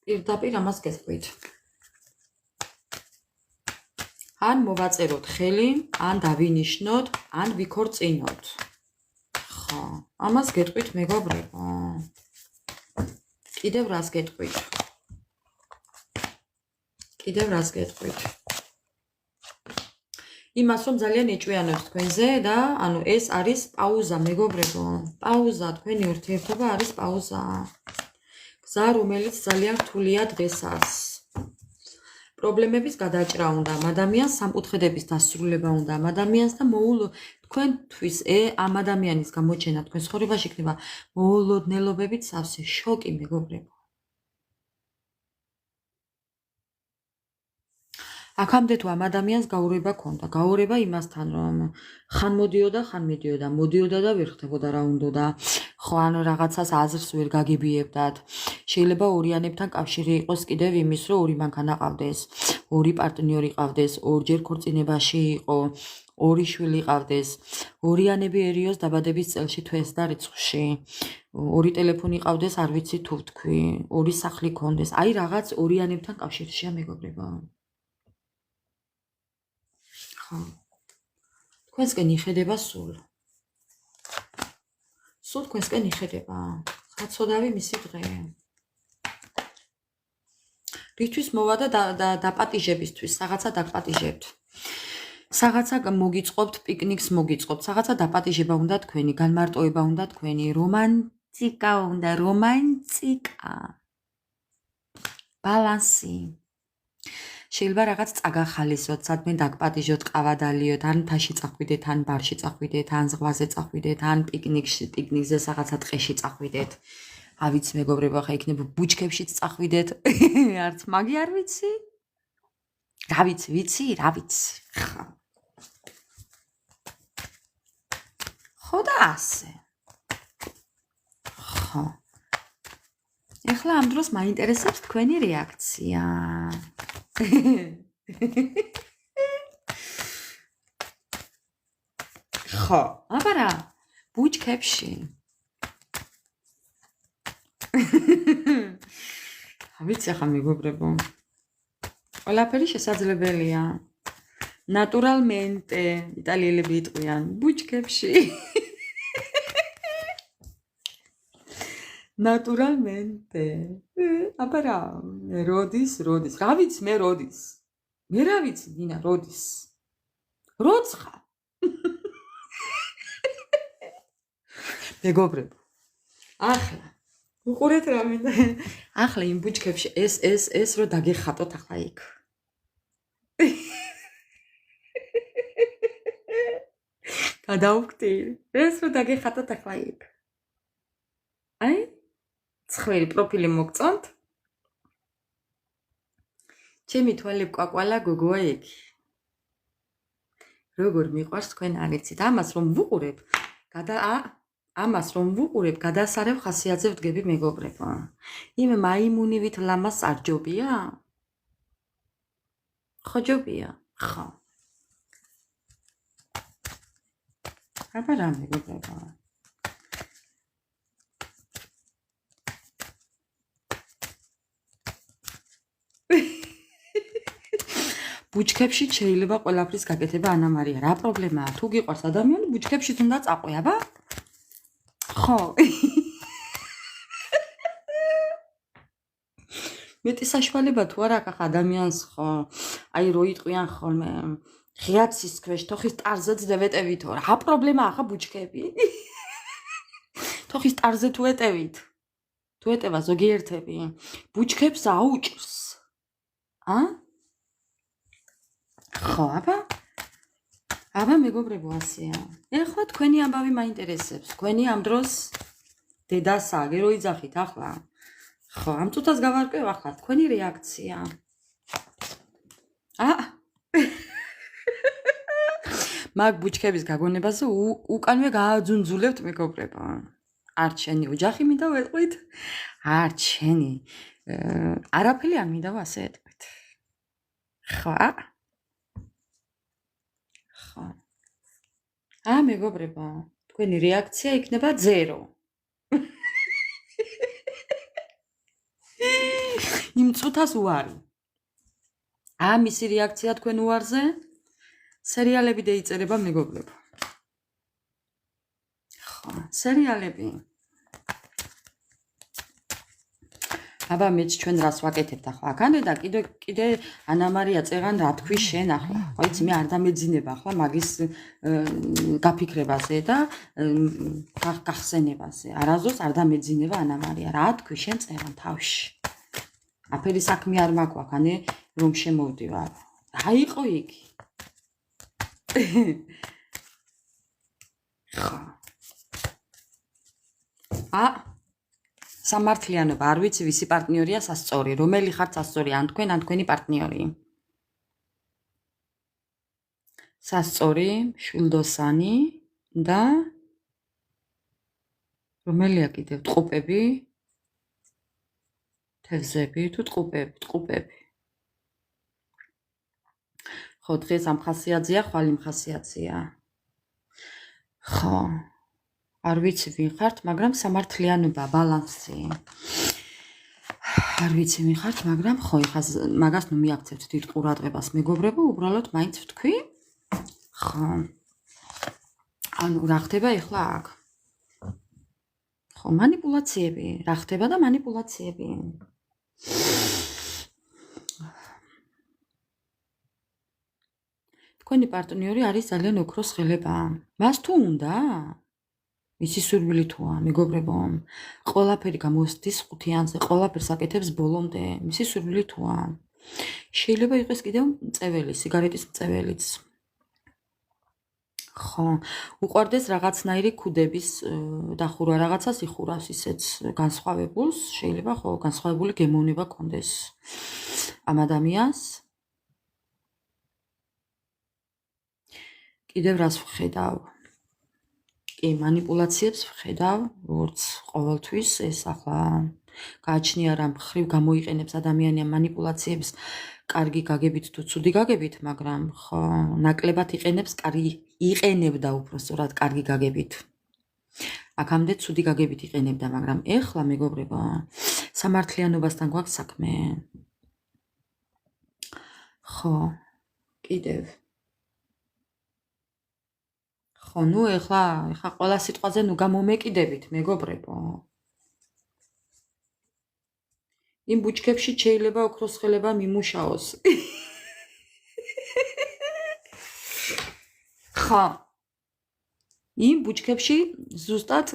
პირდაპირ ამას გეტყვით. ან მოვაწეროთ ხელი, ან დავინიშნოთ, ან ვიქორწინოთ. ხო, ამას გეტყვით მეგობრებო. კიდევ რას გეტყვით? კიდევ რას გეტყვით? იმას რომ ძალიან ეჭვიანებს თქვენზე და ანუ ეს არის პაუზა მეგობრებო. პაუზა, თქვენი ურთიერთობა არის პაუზა. გზა რომელიც ძალიან რთულია დღესაც. პრობლემების გადაჭრა უნდა ამ ადამიანს, სამკუთხედების დასრულება უნდა ამ ადამიანს და თქვენთვის ამ ადამიანის გამოჩენა თქვენ ცხოვრებაში იქნება მოულოდნელობებით სავსე შოკი მეგობრებო. აქამდე თუ ამ ადამიანს გაურება ქონდა, გაურება იმასთან რომ ხან მოდიოდა, ხან მიდიოდა, მოდიოდა და ვერ ხდებოდა რა უნდოდა. ხო, ანუ რაღაცას აზრს ვერ გაგებიებდათ. შეიძლება ორიანებთან კავშირი იყოს კიდევ იმის, რომ ორი მანქანა ყავდეს, ორი პარტნიორი ყავდეს, ორჯერ ქორწინებაში იყო, ორი შვილი ყავდეს, ორიანებიერიოს დაბადების წელში თვეს და რიცხვში. ორი ტელეფონი ყავდეს, არ ვიცი თუ ვთქვი, ორი სახლი ქონდეს. აი რაღაც ორიანებთან კავშირშია მეგობრებო. თქვენსკენ იხედება სულ. სულ თქვენსკენ იხედება. საცოდავი მისი დღე. რითვის მოვა და დაპატიჟებისთვის, რაღაცა დაპატიჟებთ. რაღაცა მოგიწყობთ, პიკნიკს მოგიწყობთ, რაღაცა დაპატიჟება უნდა თქვენი, განმარტოება უნდა თქვენი, რომანტიკა უნდა, რომანტიკა. ბალანსი. შეიძლება რაღაც წაგახალისოთ, სადმე დაგპატიჟოთ, ყავადალიოთ, ან მთაში წახვიდეთ, ან ბარში წახვიდეთ, ან ზღვაზე წახვიდეთ, ან პიკნიკზე რაღაცა ტყეში წახვიდეთ. ავიცი მეგობრებო, ხა იქნება ბუჩქებშიც წახვიდეთ. არც მაგი არ ვიცი? რა ვიცი, რა ვიცი. ხო და ასე. ხო. ეხლა ამ დროს მაინტერესებს თქვენი რეაქცია. ხო, აბარა ბუჩქებში. ვიცი ახლა მეგობრებო. ყველაფერი შესაძლებელია. ნატურალმენტე, იტალიელები იტყვიან, ბუჩქებში. ნატურალმენტე. აბარა, როდის? რა ვიცი მე როდის? მე რა ვიცი, დინა, როდის? როცხა. მეგობრებო. ახლა უყურეთ რა მინდა. ახლა იმ ბუჩქებში ეს რო დაგეხატოთ ახლა იქ. გადავკტი. ეს რო დაგეხატოთ ახლა იქ. აი ცხვირი პროფილი მოგწონთ? ჩემი თვალი კვაკვალა გოგოა იქ. როგორ მიყვარს თქვენ არ იცით. ამას რომ ვუყურებ, ამას რომ ვუყურებ, გადასარევ ხასიათზე ვდგები მეგობრებო. იმ მაიმუნივით ლამას არ ჯობია? ხო ჯობია? ხო. აბა რა მეგობრებო? ბუჩქებში შეიძლება ყველაფრის გაკეთება ანა მარია. რა პრობლემაა? თუ გიყვარს ადამიანი, ბუჩქებში უნდა წაყვე, აბა? ხო. მეტი საშუალება თუ არა აქ ადამიანს ხო? აი რო იტყვიან ხოლმე ღიაცის ქვეშ თოხის ტარზე ძდევეტევითო. რა პრობლემაა ხა ბუჩქები? თოხის ტარზე თუ ეტევით? თუ ეტევა ზოგიერთები, ბუჩქებს აუჭრს. ხო, აბა მეგობრებო ასეა. ეხლა თქვენი ამბავი მაინტერესებს. თქვენი ამ დროს დედასა, გერო იძახით ახლა. ხო, ამ წუთას გავარკვევ ახლა თქვენი რეაქცია. მაგ ბუჩქების გაგონებაზე უკანვე გააძუნძულებთ მეგობრებო. არ ჩემი ოჯახი მინდა ვეტყვით. არ ჩემი არაფერი არ მინდა ასე ეტყვით. ხო. ხო. მეგობრებო, თქვენი რეაქცია იქნება 0. იმ წუთას უარი. მისი რეაქცია თქვენ უარზე სერიალები დაიწერება მეგობრებო. ხო, სერიალები. აბა მეც ჩვენ რას ვაკეთებთ ახლა აქამდე და კიდე ანა მარია წერან რა თქვი შენ ახლა. ხოიცი მე არ დამეძინება ახლა მაგის გაფიქრებაზე და გახსენებაზე. არასდროს არ დამეძინება ანა მარია. რა თქვი შენ წერან თავში. აფერი საქმე არ მაქვს აქამდე რომ შემოვდივარ. რა იყო იგი? ხო. სამართლიანობა, არ ვიცი ვისი პარტნიორია სასწორი, რომელი ხართ სასწორი, ან თქვენ, ან თქვენი პარტნიორი. სასწორი, შვილდოსანი და რომელია კიდევ ტყუპები, თევზები თუ ტყუპები. ხო, დღეს ამ ხასიათზეა, ხვალ იმ ხასიათზეა. ხო. არ ვიცი ვინ ხართ, მაგრამ სამართლიანობა, ბალანსი. არ ვიცი ვინ ხართ, მაგრამ ხო, ეხლა მაგას ნუ მიაქცევთ დიდ ყურადღებას მეგობრებო, უბრალოდ მაინც ვთქვი. ხო. ანუ რა ხდება ეხლა აქ? ხო, манипуляციები, რა ხდება და манипуляციები. თქვენი პარტნიორი არის ძალიან ოქროს ხელება. მას თუ უნდა? მისი სურვილი თუა, მეგობრებო, ყველაფერი გამოსდის ხუთიანზე, ყველაფერს აკეთებს ბოლომდე, მისი სურვილი თუა. შეიძლება იყოს კიდევ მწეველი, სიგარეტის მწეველიც. ხო, უყვარდეს რაღაცნაირი ქუდების დახურვა, რაღაცას იხურავს ისეც განსხვავებულს, შეიძლება ხო, განსხვავებული გემოვნება კონდეს ამ ადამიანს. კიდევ რას ვხედავ? კი, манипуляციებს ვხედავ, როგორც ყოველთვის ეს ახლა გააჩნია რა მხრივ გამოიყენებს ადამიანი ამ манипуляციებს, კარგი გაგებით თუ ცუდი გაგებით, მაგრამ ხო, ნაკლებად იყენებდა უბრალოდ კარგი გაგებით. აქამდე ცუდი გაგებით იყენებდა, მაგრამ ეხლა მეგობრებო, სამართლიანობასთან გვაქვს საქმე. ხო, კიდევ ხო, ნუ ეხლა ყველა სიტყვაზე ნუ გამომეკიდებით, მეგობრებო. იმ ბუჩქებში შეიძლება ოქროს ხელება მიმუშაოს. ხო. იმ ბუჩქებში ზუსტად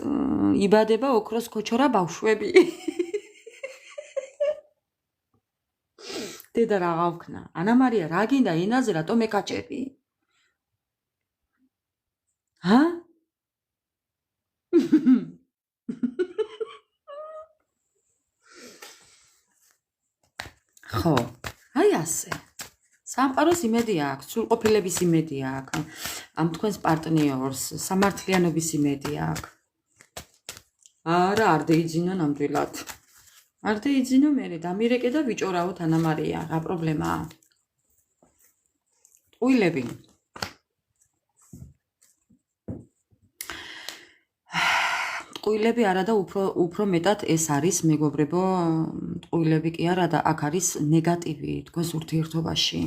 იბადება ოქროს ქოჩორა ბავშვები. დედა რა გავქნა? ანა მარია, რა გინდა ენაზე რატომ ეკაჭები? ხო, აი ასე. სამყაროს იმედი აქვს, სრულყოფილების იმედი აქვს. ამ თქვენს პარტნიორს სამართლიანობის იმედი აქვს. არა, არ დაიძინო ნამდვილად. არ დაიძინო მერე, დამირეკე და ვიჭორაო თანამარია, რა პრობლემაა? ტყუილები. ტყუილები არა და უფრო მეტად ეს არის, მეგობრებო, ტყუილები კი არა და აქ არის ნეგატივი თქვენს ურთიერთობაში.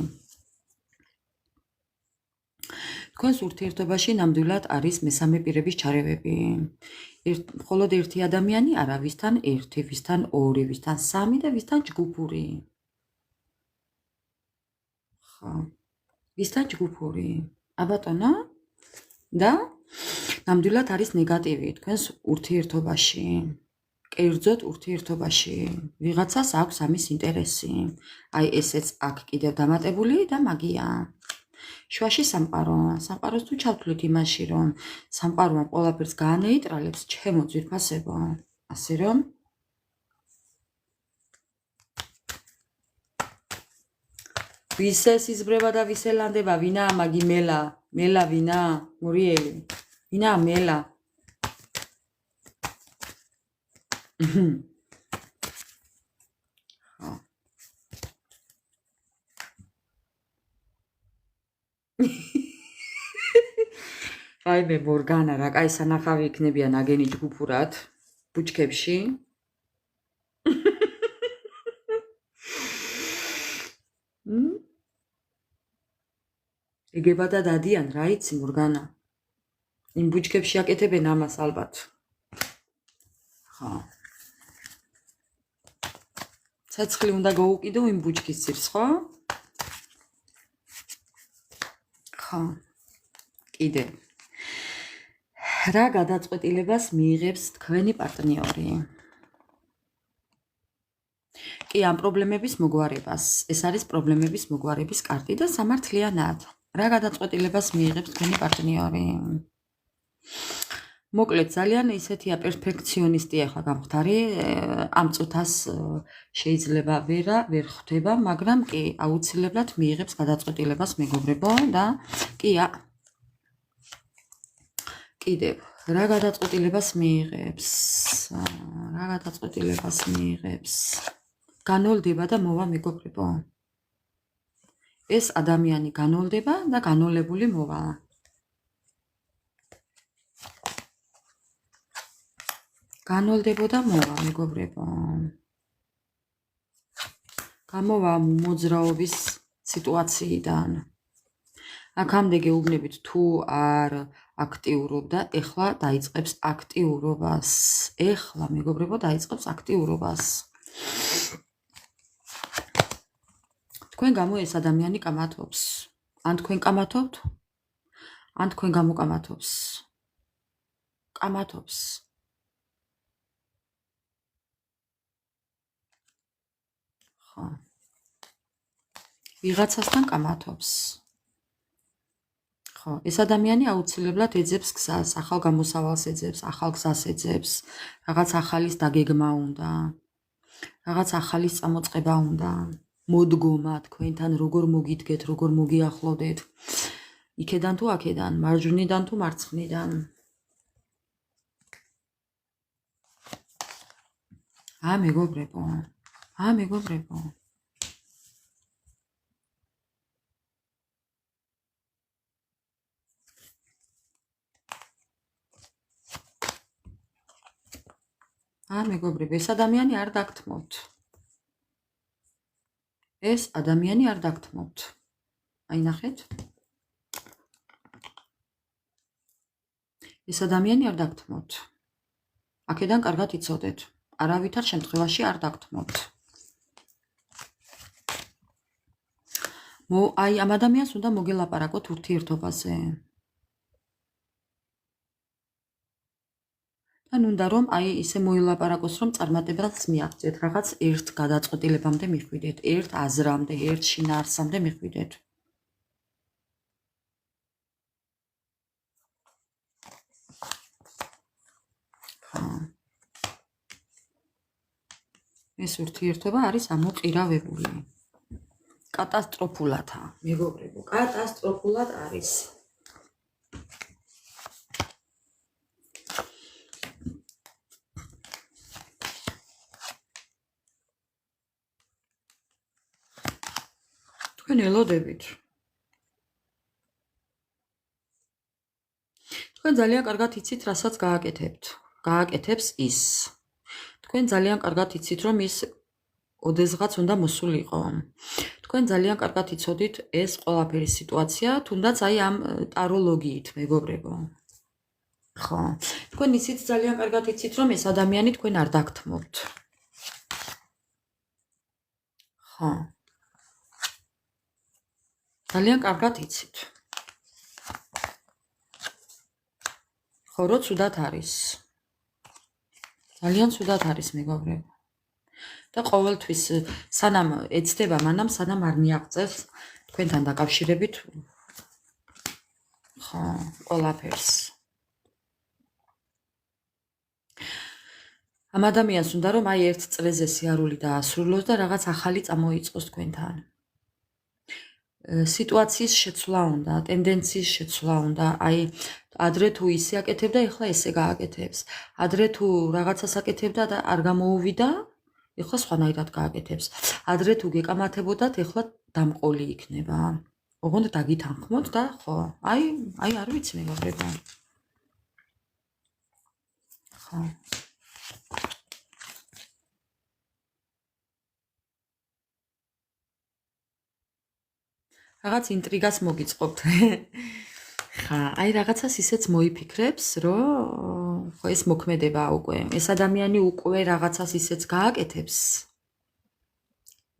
თქვენს ურთიერთობაში ნამდვილად არის მესამე პირების ჩარევები. მხოლოდ ერთი ადამიანი არა, ვისთან ერთი, ვისთან ორი, ვისთან სამი და ვისთან ჯგუფური. ხო. ვისთან ჯგუფური. აბატონო? და ნამდვილად არის ნეგატივი თქვენს ურთიერთობაში. კერძოდ ურთიერთობაში. ვიღაცას აქვს ამის ინტერესი. აი ესეც აქ კიდევ დამატებული და მაგია. შუაში სამყარო. სამყაროს თუ ჩავთვლით იმაში, რომ სამყაროა ყველაფერს გაანეიტრალებს, ჩემო ძვირფასებო. ასე რომ ვის ეს იზბრება და ვის ელანდება, ვინაა მაგი მელა? მელა ვინა? მურიელი. ვინა მელა? რაიმე მორგანა რა კაი სანახავი იქნებია ნაგენი ჯგუფურად ბუჩქებში. ეგება და დადიან რა იცი მორგანა. იმ ბუჩქებში აკეთებენ ამას ალბათ. ხო. ცეცხლი უნდა გაუკიდო იმ ბუჩქის ძირს, ხო? ხო. კიდე. რა გადაწყვეტილებას მიიღებს თქვენი პარტნიორი? კი, ამ პრობლემების მოგვარებას. ეს არის პრობლემების მოგვარების კარტი და სამართლიანად. რა გადაწყვეტილებას მიიღებს თქვენი პარტნიორი? მოკლედ, ძალიან ისეთია პერფექციონისტი ახლა გამხდარი, ამ წუთას შეიძლება ვერ ხვდება, მაგრამ კი, აუცილებლად მიიღებს გადაწყვეტილებას მეგობრებო და კი, კიდევ, რა გადაწყვეტილებას მიიღებს? რა გადაწყვეტილებას მიიღებს? განოლდება და მოვა მეგობრებო. ეს ადამიანი განოლდება და განოლებული მოვა. განოლდებოდა მოვა მეგობრებო. გამოვა მოძრაობის სიტუაციიდან. აქამდე გეუბნებით თუ არ აქტიურობდა, ეხლა დაიწყებს აქტიურობას. ეხლა მეგობრებო დაიწყებს აქტიურობას. თქვენ გამო ეს ადამიანი კამათობს. ან თქვენ კამათობთ? ან თქვენ გამოკამათობს. კამათობს. ხო. ვიღაცასთან კამათობს. ხო, ეს ადამიანი აუცილებლად ეძებს გზას, ახალ გამოსავალს ეძებს, ახალ გზას ეძებს, რაღაც ახალის დაგეგმა უნდა, რაღაც ახალის წამოწყება უნდა, მოდგომა თქვენთან როგორ მოგიდგეთ, როგორ მოგიახლოვდეთ, იქედან თუ აქედან, მარჯვნიდან თუ მარცხნიდან. მეგობრებო, მეგობრებო. მეგობრებო, ეს ადამიანი არ დაგთმობთ. ეს ადამიანი არ დაგთმობთ. აი ნახეთ. ეს ადამიანი არ დაგთმობთ. აქედან კარგად იცოდეთ. არავითარ შემთხვევაში არ დაგთმობთ. აი ამ ადამიანს უნდა მოგელაპარაკოთ ურთიერთობაზე. ან უნდა რომ აი ისე მოილაპარაკოს რომ წარმატებას მიაღწიოთ, რაღაც ერთ გადაწყვეტილებამდე მიხვიდეთ, ერთ აზრამდე, ერთ შინაარსამდე მიხვიდეთ. ეს ურთიერთობა არის ამოყირავებული. კატასტროფულადა, მეგობრებო, კატასტროფულად არის. თქვენ ელოდებით. თქვენ ძალიან კარგად იცით, რასაც გააკეთებთ. გააკეთებს ის. თქვენ ძალიან კარგად იცით, რომ ის ოდესღაც უნდა მოსულიყო. თქვენ ძალიან კარგად იცოდით ეს ყველაფერი სიტუაცია, თუნდაც აი ამ ტაროლოგიით, მეგობრებო. ხო. თქვენ ისიც ძალიან კარგად იცით, რომ ეს ადამიანი თქვენ არ დაგთმობთ. ხო. ძალიან კარგად იცით. ხო, რო ცუდად არის. ძალიან ცუდად არის, მეგობრებო. და ყოველთვის სანამ ეცდება, მანამ სანამ არ მიაღწევს თქვენთან დაკავშირებით ხო, ყველაფერს. ამ ადამიანს უნდა რომ აი ერთ წრეზე სიარული დაასრულოს და რაღაც ახალი წამოიწყოს თქვენთან. სიტუაციის შეცვლა უნდა, ტენდენციის შეცვლა უნდა, აი ადრე თუ ისე აკეთებდა, ეხლა ესე გააკეთებს. ადრე თუ რაღაცას აკეთებდა და არ გამოუვიდა, ეხლა სხვანაირად გააკეთებს. ადრე თუ გეკამათებოდათ, ეხლა დამყოლი იქნება. ოღონდ დაგითანხმოთ და ხო, აი არ ვიცი მეგობრებო. ხო. რაღაც ინტრიგას მოგიწყობთ. ხა, აი რაღაცას ისეც მოიფიქრებს, რომ ხო ეს მოქმედება უკვე. ეს ადამიანი უკვე რაღაცას ისეც გააკეთებს.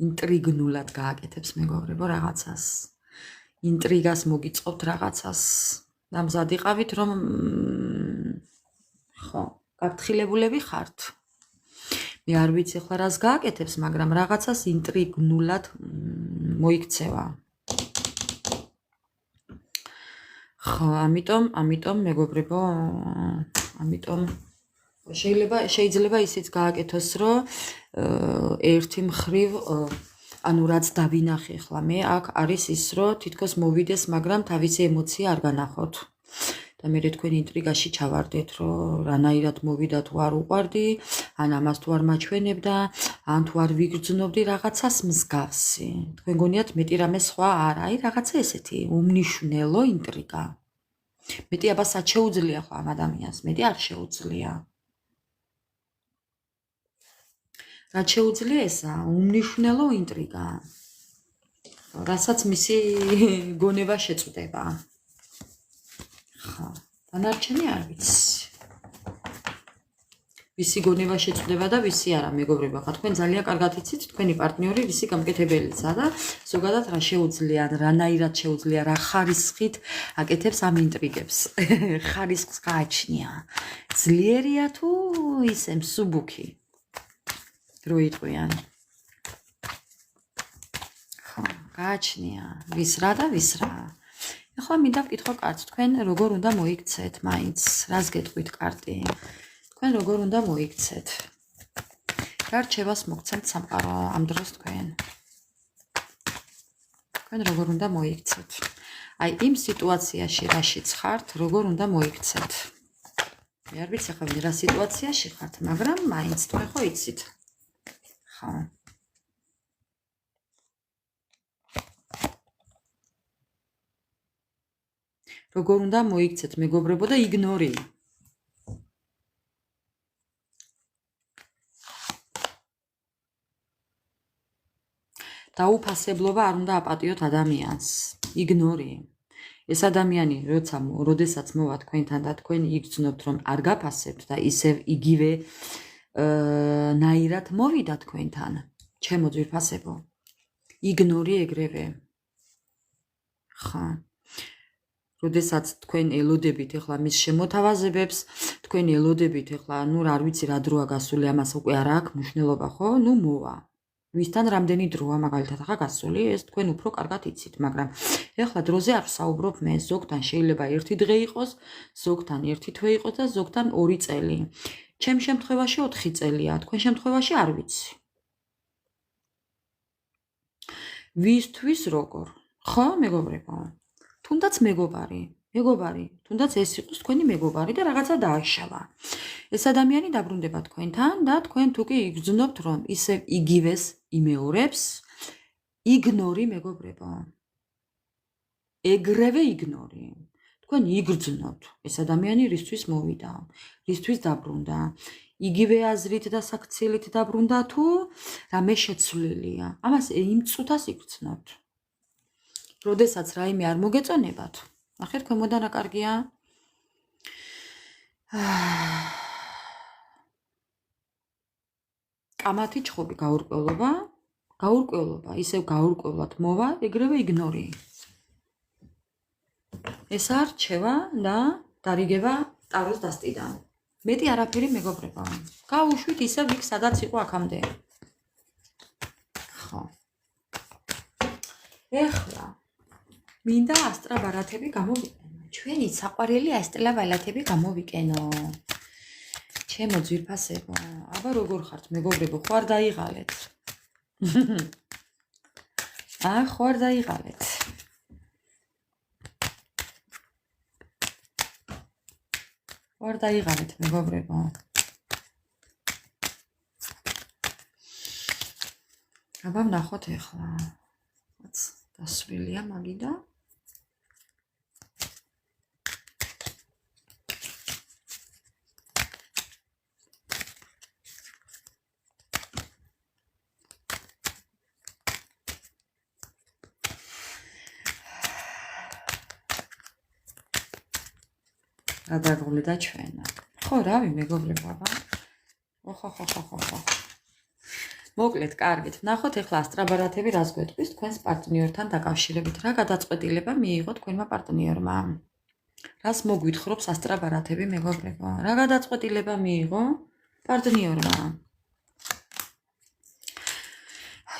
ინტრიგნულად გააკეთებს მეგობრებო რაღაცას. ინტრიგას მოგიწყობთ რაღაცას. ნამზად იყავით რომ ხო, გაფრთხილებულები ხართ. მე არ ვიცი ახლა რას გააკეთებს, მაგრამ რაღაცას ინტრიგნულად მოიქცევა. ხო, ამიტომ მეგობრებო, ამიტომ შეიძლება ისიც გააკეთოს, რომ ერთი მხრივ ანუ რაც დავინახე ახლა მე აქ არის ის, რომ თითქოს მოვიდეს, მაგრამ თავისი ემოცია არ განახოთ. და მე თქვენ ინტრიგაში ჩავარდეთ, რომ რანაირად მოვიდა თუ არ უყვარდი, ან ამას თუ არ მაჩვენებდა, ან თუ არ ვიგრძნობდი რაღაცას მსგავსი. თქვენ გონიათ მეტი რამე სხვა არა, აი რაღაცა ესეთი უმნიშვნელო ინტრიგა. მეტი აბასაც შეუძლია ხო ამ ადამიანს, მეტი არ შეუძლია. რაც შეუძლია ესა, უმნიშვნელო ინტრიგა. რასაც მისი გონება შეწვდება. ხო, დანარჩენი არ ვიცი. ვისი გონება შეწვდება და ვისი არა, მეგობრებო, ხა თქვენ ძალიან კარგად იცით, თქვენი პარტნიორი ვისი გამკეთებელია და ზოგადად რა შეუძლია, რანაირად შეუძლია, რა ხარისხით აკეთებს ამ ინტრიგებს. ხარისხს გააჩნია. ძლიერია თუ ისე მსუბუქი. რო იტყვიან. ხო, გააჩნია. ვის რა და ვის რა. ეხლა მინდა ვკითხო კარტს, თქვენ როგორ უნდა მოიქცეთ მაინც, რას გეტყვით კარტი? თქვენ როგორ უნდა მოიქცეთ? რა რჩევას მოგცემთ სამყარო ამ დროს თქვენ? თქვენ როგორ უნდა მოიქცეთ? აი იმ სიტუაციაში რაშიც ხართ, როგორ უნდა მოიქცეთ? მე არ ვიცი ახლა რა სიტუაციაში ხართ, მაგრამ მაინც თქვენ ხო იცით? ხო. როგორ უნდა მოიქცეთ მეგობრებო და იგნორი. დაუფასებლობა არ უნდა აპატიოთ ადამიანს. იგნორი. ეს ადამიანი როდესაც მოვა თქვენთან და თქვენ იგრძნობთ რომ არ გაფასებთ და ისევ იგივე ნაირად მოვიდა თქვენთან. ჩემო ძვირფასებო. იგნორი ეგრევე. ხა. როდესაც თქვენ ელოდებით ახლა მის შემოთავაზებებს, თქვენ ელოდებით ახლა, ნუ არ ვიცი რა დროა გასული, ამას უკვე არ აქვს მნიშვნელობა, ხო? ნუ მოვა. ვისთან რამდენი დროა მაგალითად ახლა გასული, ეს თქვენ უფრო კარგად იცით, მაგრამ ახლა დროზე არ ვსაუბრობ მე, ზოგთან შეიძლება 1 დღე იყოს, ზოგთან 1 თვე იყოს და ზოგთან 2 წელი. ჩემ შემთხვევაში 4 წელია, თქვენ შემთხვევაში არ ვიცი. ვისთვის როგორ? ხო, მეგობრებო? თუნდაც მეგობარი, თუნდაც ეს იყოს თქვენი მეგობარი და რაღაცა დააშალა. ეს ადამიანი დაბრუნდება თქვენთან და თქვენ თუ კი იგრძნობთ რომ ისე იგივეს იმეორებს, იგნორი მეგობრებო. ეგრევე იგნორი. თქვენ იგრძნოთ. ეს ადამიანი რისთვის მოვიდა, რისთვის დაბრუნდა. იგივე აზრით და საქციელით დაბრუნდა თუ რამე შეცვლილია. ამას იმ წუთას იგრძნოთ. როდესაც რაიმე არ მოგეწონებათ. ნახეთ ქვემოდან რა კარგია. კამათი ჩხუბი გაურკვევლობა, ისევ გაურკვევლად მოვა, ეგრევე იგნორი. ეს არ რჩევა და დარიგება ტაროს დასტიდან. მეტი არაფერი მეგობრებო. გაუშვით ისევ იქ სადაც იყო აქამდე. ხო. ეხლა მინდა ასტრაბარათები გამოვიყენო. ჩვენი საყვარელი ასტრაბარათები გამოვიყენო. ჩემო ძვირფასებო, აბა როგორ ხართ მეგობრებო, ხო არ დაიღალეთ? ხო არ დაიღალეთ. ვარ დაიღალეთ მეგობრებო. აბა ვნახოთ ეხლა. დასვილია მაგიდა. გადაგვლედა ჩვენა. ხო, რავი მეგობრებო, აბა. ხო. მოკლედ, კარგით. ვნახოთ ეხლა ასტრაბარათები რას გვეტყვის თქვენს პარტნიორთან დაკავშირებით. რა გადაწყვეტილება მიიღო თქვენმა პარტნიორმა? რას მოგვითხრობს ასტრაბარათები მეგობრებო? რა გადაწყვეტილება მიიღო პარტნიორმა?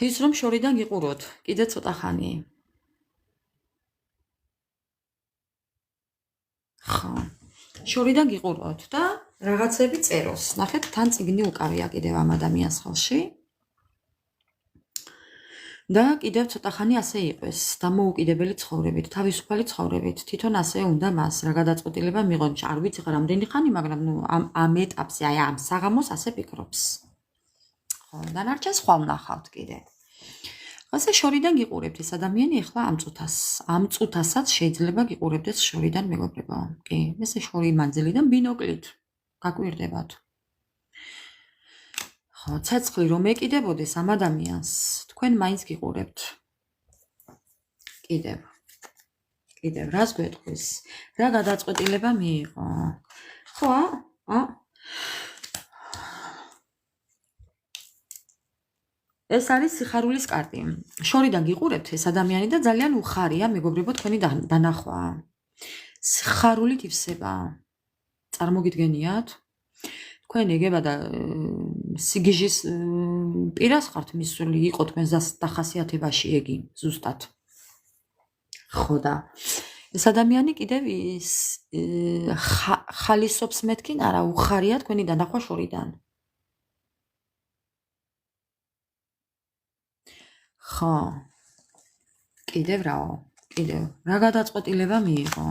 ის რომ შორიდან გიყუროთ, კიდე ცოტა ხანი. ხო. შორიდან გიყუროთ და რაღაცები წეროს. ნახეთ, თან წიგნი უკავია კიდევ ამ ადამიანს ხელში. და კიდევ ცოტა ხანი ასე იყოს, დამოუკიდებელი ცხოვრებით, თავისუფალი ცხოვრებით. თვითონ ასე უნდა მას რა გადაწყვეტილება მიიღო. არ ვიცი რა რამდენი ხანი, მაგრამ ამ ეტაპზე, აი ამ საღამოს ასე ფიქრობს. ხო, დანარჩენს ხვალ ვნახავთ კიდე. ასე შორიდან გიყურებთ ეს ადამიანი ეხლა ამ წუთასაც შეიძლება გიყურებდეს შორიდან მეგობრებო. კი, ესე შორი მანძილიდან ბინოკლით გაკვირდებათ. ხო, ცეცხლი რომ ეკიდებოდეს ამ ადამიანს, თქვენ მაინც გიყურებთ. კიდევ რას გვეტყვის? რა გადაწყვეტილება მიიღო? ხო, ეს არის სიხარულის კარტი. შორიდან გიყურებთ ეს ადამიანი და ძალიან უხარია მეგობრებო თქვენი დანახვა. სიხარულით ივსება. წარმოგიდგენიათ? თქვენ ეგება და სიგიჟის პირას ხართ მისული იყო თქვენს დახასიათებაში ეგი ზუსტად. ხო და ეს ადამიანი კიდევ ის ხალისობს მეთქინ არა უხარია თქვენი დანახვა შორიდან. ხო. კიდევ რა გადაწყვეტილება მიიღო?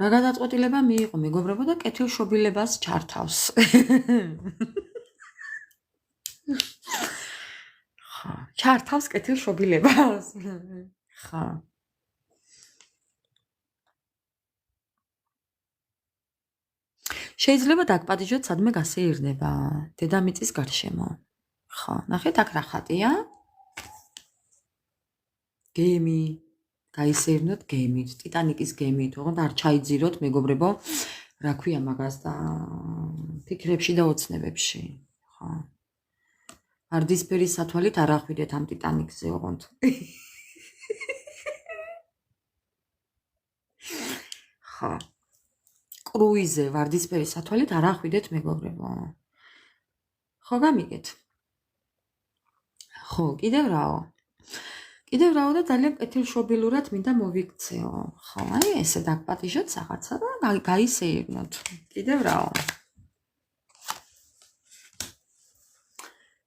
რა გადაწყვეტილება მიიღო მეგობრებო და კეთილშობილებას ჩართავს. ხო, ჩართავს კეთილშობილებას. ხო. შეიძლება დაგპატიჟოთ სადმე გასეირნება დედამიწის გარშემო. ხო, ნახეთ აქ რა ხატია? გემი. გაისეირნოთ გემით, ტიტანიკის გემით, ოღონდ არ ჩაიძიროთ მეგობრებო, რა ქვია მაგას და ფიქრებში და ოცნებებში. ხო. ვარდისფერი სათვალით არ ახვიდეთ ამ ტიტანიკზე ოღონდ. ხო. კრუიზე ვარდისფერი სათვალით არ ახვიდეთ მეგობრებო. ხო გამიგეთ. ხო, კიდევ რაო და ძალიან კეთილშობილურად მინდა მოვიქცეო. ხო, აი ესე დაგპატიჟოთ რაღაცა და გაისეირნოთ. კიდევ რაო.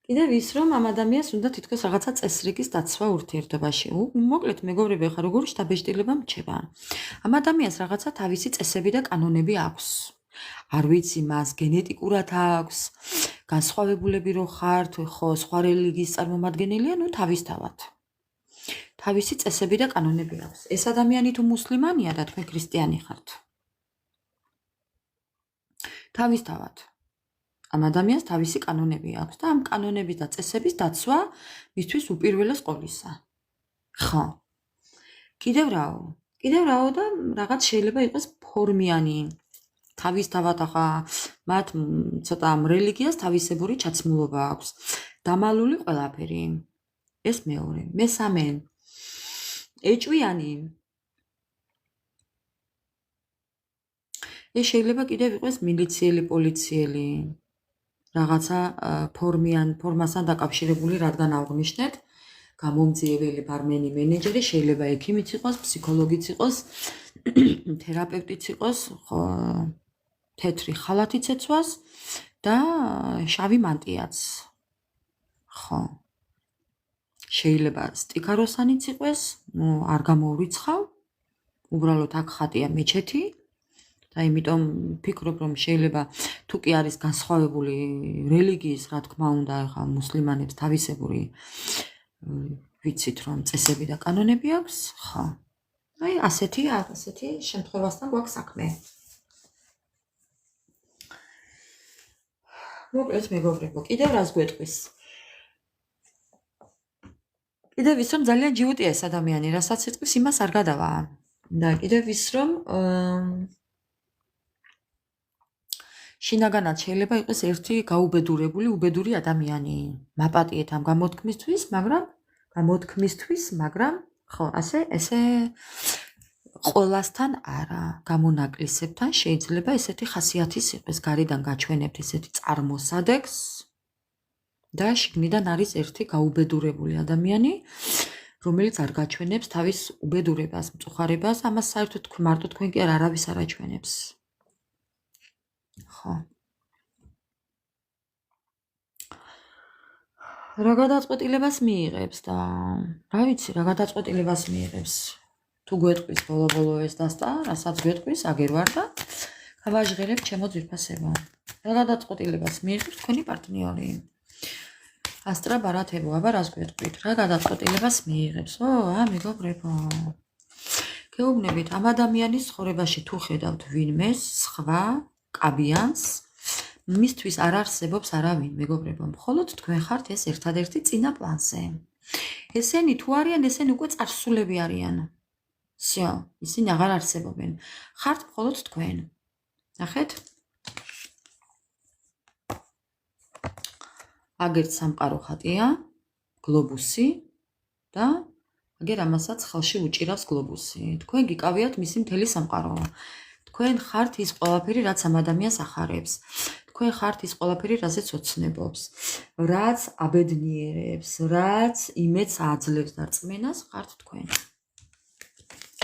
კიდევ ის რომ ამ ადამიანს უნდა თითქოს რაღაცა წესრიგის დაცვა ურთიერთობაში. მოკლედ მეგობრებო, ხა როგორი შთაბეჭდილება მრჩება. ამ ადამიანს რაღაცა თავისი წესები და კანონები აქვს. არ ვიცი მას გენეტიკურად აქვს, განსხვავებულები რო ხართ, ხო, სხვა რელიგიის წარმომადგენელია, ნუ თავისთავად. თავისი წესები და კანონები აქვს. ეს ადამიანი თუ მუსლიმანია და თქვენ ქრისტიანი ხართ. თავისთავად. ამ ადამიანს თავისი კანონები აქვს და ამ კანონების და წესების დაცვა მისთვის უპირველეს ყოვლისა. ხო. კიდევ რაო და რაღაც შეიძლება იყოს ფორმიანი. თავისთავად ახლა მათ ცოტა ამ რელიგიას თავისებური ჩაცმულობა აქვს. დამალული ყველაფერი. ეს მეორე. მესამე. ეჭვიანი. ეს შეიძლება კიდევ იყოს მილიციელი, პოლიციელი. რაღაცა ფორმასთან დაკავშირებული, რადგან აღნიშნეთ, გამომძიებელი, ბარმენი, მენეჯერი, შეიძლება ექიმიც იყოს, ფსიქოლოგიც იყოს, თერაპევტიც იყოს, თეთრი ხალათიც ეცვას და შავი მანტიაც. ხო. შეიძლება სტიქაროსანიც იყოს, არ გამოურიცხავ, უბრალოდ აქ ხატია მეჩეთი. და იმიტომ ფიქრობ, რომ შეიძლება თუ კი არის განსხვავებული რელიგიის, რა თქმა უნდა, ახლა მუსლიმანებს თავისებური ვიცით, რომ წესები და კანონები აქვს, ხო. აი, ასეთი შემთხვევასთან გვაქვს საქმე. მოკლედ მეგობრებო, კიდევ რას გვეტყვის? კიდევ ის, რომ ძალიან ჯიუტია ეს ადამიანი, რასაც იტყვის, იმას არ გადავა. და კიდევ ის, რომ შინაგანად შეიძლება იყოს ერთი გაუბედურებული, უბედური ადამიანი. მაპატიეთ ამ გამოთქმისთვის, მაგრამ ხო, ესე ყველასთან არა, გამონაკლისებთან შეიძლება ესეთი ხასიათის იყოს, გარედან გაჩვენებთ ესეთი წარმოსადეგს და შიგნიდან არის ერთი გაუბედურებული ადამიანი, რომელიც არ გაჩვენებს თავის უბედურებას, მწუხარებას, ამას საერთოდ მარტო თქვენ კი არავის არ აჩვენებს. ხო. რა გადაწყვეტილებას მიიღებს და რა ვიცი, რა გადაწყვეტილებას მიიღებს. თუ გვეტყვის ბოლო ეს დასტა, რასაც გვეტყვის, აგერ ვარ და გავაჟღერებ ჩემო ძვირფასებო. რა გადაწყვეტილებას მიიღებს თქვენი პარტნიორი. ასტრა ბარათებო, აბა რას გვეტყვით? რა გადაწყვეტილებას მიიღებს? მეგობრებო. გეუბნებით, ამ ადამიანის ცხოვრებაში თუ ხედავთ ვინმეს, სხვა კაბიანს, მისთვის არ არსებობს არავინ, მეგობრებო, მხოლოდ თქვენ ხართ ეს ერთადერთი წინა პლანზე. ესენი თუ არიან, ესენი უკვე წარსულები არიან. всё, ისინი აღარ არსებობენ. ხართ მხოლოდ თქვენ. ნახეთ? აგერ სამყარო ხატია, გლობუსი და აგერ ამასაც ხელში უჭირავს გლობუსი. თქვენ გიკავიათ მისი მთელი სამყარო. თქვენ ხართ ის ყველაფერი, რაც ამ ადამიანს ახარებს. თქვენ ხართ ის ყველაფერი, რაზეც ოცნებობს, რაც აბედნიერებს, რაც იმედს აძლევს და რწმენას ხართ თქვენ.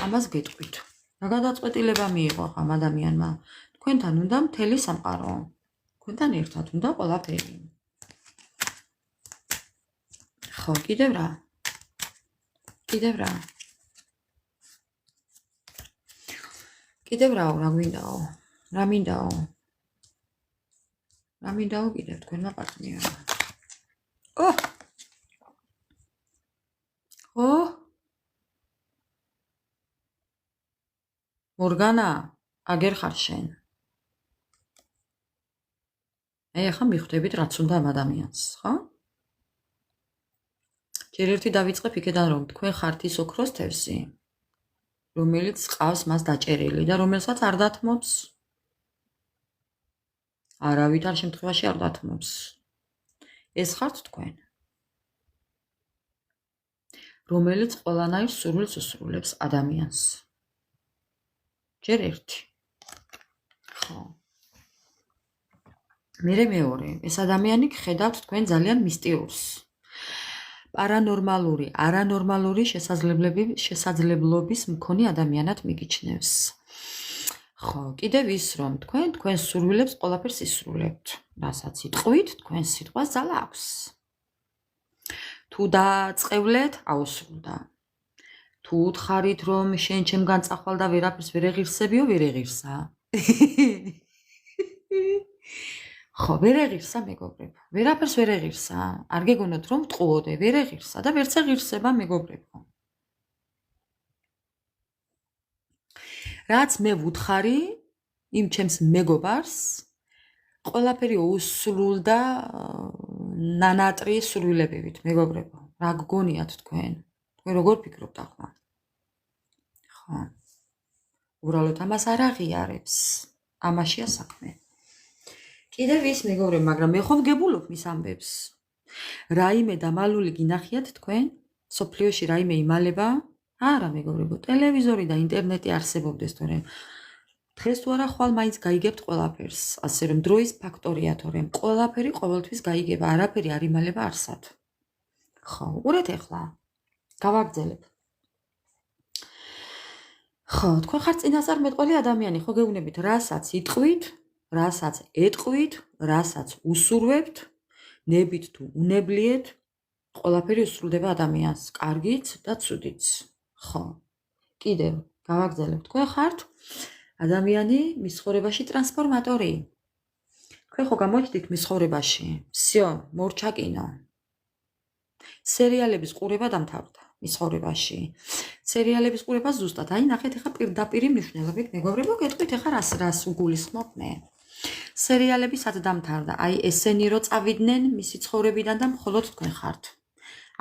ამას გეტყვით. რა გადაწყვეტილება მიიღო ამ ადამიანმა? თქვენთან უნდა მთელი სამყარო. თქვენთან ერთად უნდა ყველაფერი. ხო, კიდევ რა? კიდევ რაო, რა გვინდაო? რა მინდაო კიდევ თქვენმა პარტნიორმა? მორგანა, აგერ ხარ შენ. აი ახლა მიხვდებით რაც უნდა ამ ადამიანს, ხო? ჯერ ერთი დავიწყებ იქედან, რომ თქვენ ხართ ის ოქროს თევზი, რომელიც ყავს მას დაჭერილი და რომელსაც არ დათმობს. არავითარ შემთხვევაში არ დათმობს. ეს ხართ თქვენ, რომელიც ყველანაირ სურვილს უსრულებს ადამიანს. ჯერ ერთი. ხო. მეორე, ეს ადამიანი გხედავთ თქვენ ძალიან მისტიურს. პარანორმალური, არანორმალური შესაძლებლობის მქონე ადამიანად მიგიჩნევს. ხო, კიდევ ის, რომ თქვენ სურვილებს ყველაფერს ისრულებთ, რასაც იტყვით, თქვენ სიტყვას ძალა აქვს. თუ დაწყევლეთ, აუსრულდა. თუ უთხარით, რომ შენ ჩემგან წახვალ და ვერაფერს ვერ ეღირსებიო, ვერ ეღირსა. ხო, ვერ ეღირსა მეგობრებო. ვერაფერს ვერ ეღირსა. არ გეგონოთ რომ მტყუოდე, ვერ ეღირსა და ვერც ეღირსება მეგობრებო. რაც მე ვუთხარი იმ ჩემს მეგობარს, ყველაფერი უსრულ და ნანატრი სრულებებით, მეგობრებო. რა გგონიათ თქვენ? თქვენ როგორ ფიქრობთ ახლა? ხო. უბრალოდ ამას არ აღიარებს. ამაშია საქმე. კიდევ ის მეგობრებო, მაგრამ მე ხომ გებულობ მის ამბებს. რაიმე დამალული გინახიათ თქვენ? სოფლიოში რაიმე იმალება? არა მეგობრებო, ტელევიზორი და ინტერნეტი არსებობდეს თორემ დღეს თუ არა ხვალ მაინც გაიგებთ ყველაფერს, ასე რომ დროის ფაქტორია თორემ ყველაფერი ყოველთვის გაიგება, არაფერი არ იმალება არსად. ხო, უყურეთ ახლა. გავაგრძელებ. ხო, თქვენ ხართ წინასწარმეტყველი ადამიანი, ხო გეუბნებით, რასაც იტყვით, რასაც ეტყვით, რასაც უსურვებთ, ნებით თუ უნებლიეთ, ყველაფერი უსრულდება ადამიანს, კარგიც და ცუდიც. ხო. კიდევ გავაგრძელებ, თქვენ ხართ ადამიანი მის ცხოვრებაში ტრანსფორმატორი. თქვენ ხო გამოჩდით მის ცხოვრებაში. всё, მორჩა კინო. სერიალების ყურება დამთავრდა მის ცხოვრებაში. სერიალების ყურება ზუსტად. აი ნახეთ ახლა პირდაპირი მნიშვნელობით მეგობრებო, გეტყვით ახლა რას უგულისხმობ მე. სერიალები სად დამთავრდა? აი ესენი რო წავიდნენ მისი ცხოვრებიდან და მხოლოდ თქვენ ხართ.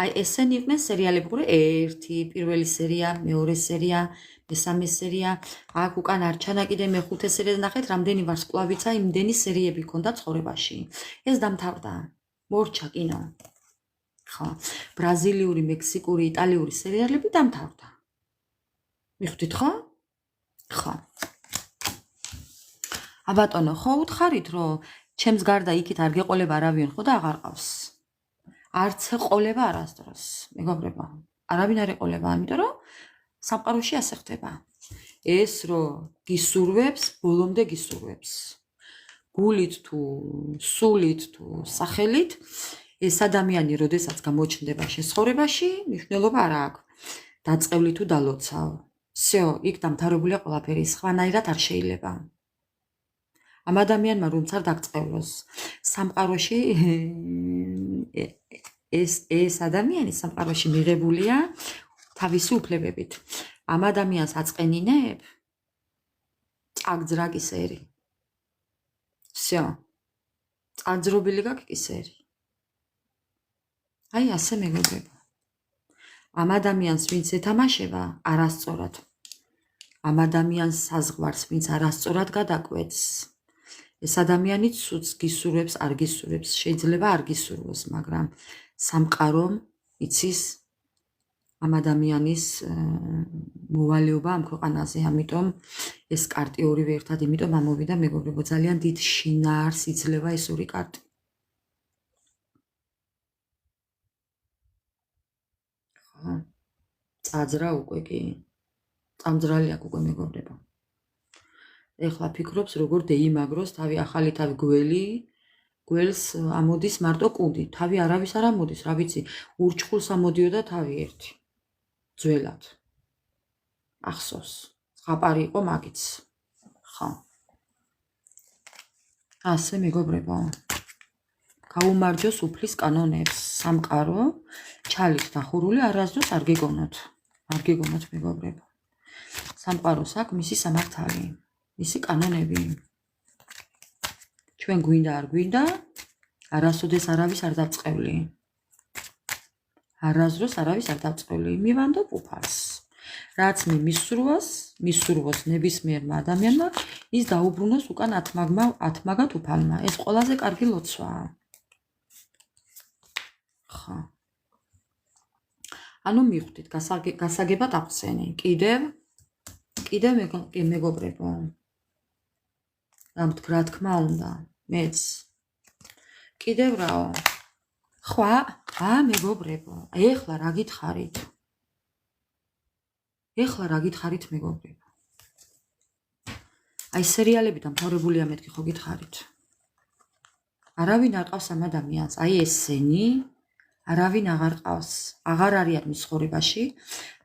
აი ესენი იყვნენ სერიალები ყურე 1, პირველი სერია, მეორე სერია, მესამე სერია, აქ უკან არ ჩანა კიდე მეხუთე სერია და ნახეთ რამდენი ვარსკვლავიცა იმდენი სერიები ქონდა ცხოვრებაში. ეს დამთავრდა. მორჩა კინო. ხო, ბრაზილიური, მექსიკური, იტალიური სერიალები დამთავრდა. მიხვდით ხო? ხო. აბატონო, ხო უთხარით რომ ჩემს გარდა იქით არ გეყოლება არავინ ხო და აღარ ყავს. არც ეყოლება არასდროს, მეგობრებო. არავინ არ ეყოლება, ამიტომ რომ სამყაროში ასე ხდება. ეს რომ გისურვებს, ბოლომდე გისურვებს. გულით თუ სულით თუ სახელით ეს ადამიანი როდესაც გამოჩნდება შესაძლებელში, მნიშვნელობა არ აქვს. დაწყევლი თუ დალოცავ. всё, იქ დამთავრებულია ყველაფერი, სხვანაირად არ შეიძლება. ამ ადამიანმა რომც არ დაგწყევლოს, სამყაროში ეს ადამიანი სამყაროში მიღებულია თავისი უფლებებით. ამ ადამიანს აწყენინებ, წაგძრა კისერი. всё, წაძრობილი გაქვს კისერი. აი ასე მეგობრებო. ამ ადამიანს ვინც ეთამაშება არასწორად. ამ ადამიანს საზღვარს ვინც არასწორად გადაკვეთს. ეს ადამიანი ცუდს გისურვებს, არ გისურვებს, შეიძლება არ გისურვოს, მაგრამ სამყარომ იცის ამ ადამიანის მოვალეობა ამ ქვეყანაზე, ამიტომ ეს კარტი ორივე ერთად, იმიტომ ამოვიდა მეგობრებო, ძალიან დიდ შინაარს იძლევა ეს ორი კარტი. ხო, წაძრა უკვე კი. წამძრალი აქვს უკვე მეგობრებო. ეხლა ფიქრობს როგორ დაიმაგროს თავი ახალი თავი გველს ამოდის მარტო კუდი, თავი არავის არ ამოდის, რა ვიცი, ურჩხულს ამოდიოდა თავი ერთი. ძველად. ახსოვს. ზღაპარი იყო მაგიც. ხო. ასე მეგობრებო. გაუმარჯოს უფლის კანონებს, სამყარო ჩალით დახურული არასდროს არ გეგონოთ. არ გეგონოთ მეგობრებო. სამყაროს აქვს მისი სამართალი. მისი კანონები. ჩვენ გვინდა არ გვინდა, არასოდეს არავის არ დავწყევლი. არასდროს არავის არ დავწყევლი. მივანდობ უფალს. რაც მე მისურვოს ნებისმიერმა ადამიანმა, ის დაუბრუნოს უკან ათმაგად უფალმა. ეს ყველაზე კარგი ლოცვაა. ხო. ანუ მიხვდით, გასაგებად აღხსენი. კიდევ მეგობრებო. ამ რა თქმა უნდა, მეც. კიდევ რაო. ხვა, მეგობრებო. ეხლა რა გითხარით? მეგობრებო? აი სერიალები დამთავრებულია მეთქი ხო გითხარით? არავინ არ ყავს ამ ადამიანს. აი ესენი, არავინ აღარ ყავს, აღარ არიან მის ცხოვრებაში,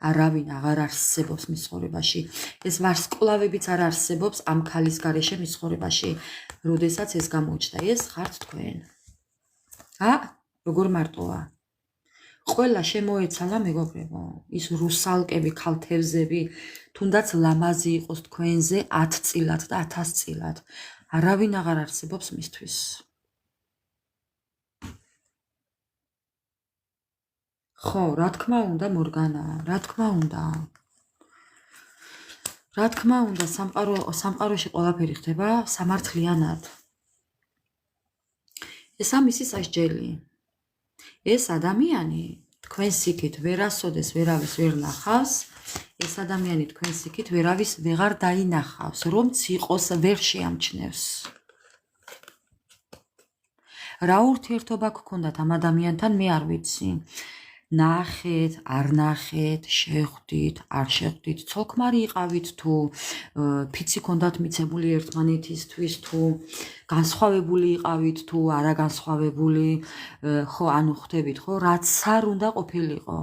არავინ აღარ არსებობს მის ცხოვრებაში. ეს ვარსკვლავებიც არ არსებობს ამ ქალის გარეშე მის ცხოვრებაში, როდესაც ეს გამოჩნდა, ეს ხართ თქვენ. როგორ მარტოა. ყველა შემოეცალა მეგობრებო, ის რუსალკები, ქალთევზები, თუნდაც ლამაზი იყოს თქვენზე 10 წილად და 1000 წილად. არავინ აღარ არსებობს მისთვის. ხო, რა თქმა უნდა, მორგანა, რა თქმა უნდა. რა თქმა უნდა, სამყაროში ყველაფერი ხდება სამართლიანად. ესა მისი სასჯელი. ეს ადამიანი თქვენს იქით ვერასოდეს ვერავის ვერ ნახავს, ეს ადამიანი თქვენს იქით ვერავის ვეღარ დაინახავს, რომც იყოს ვერ შეამჩნევს. რა ურთიერთობა გქონდათ ამ ადამიანთან, მე არ ვიცი. ნახეთ, არ ნახეთ, შეხვდით, არ შეხვდით, ცოლქმარი იყავით თუ ფიცი ქონდათ მიცემული ერთმანეთისთვის თუ განსხვავებული იყავით თუ არა განსხვავებული, ხო, ანუ ხვდებით, ხო, რაც არ უნდა ყოფილიყო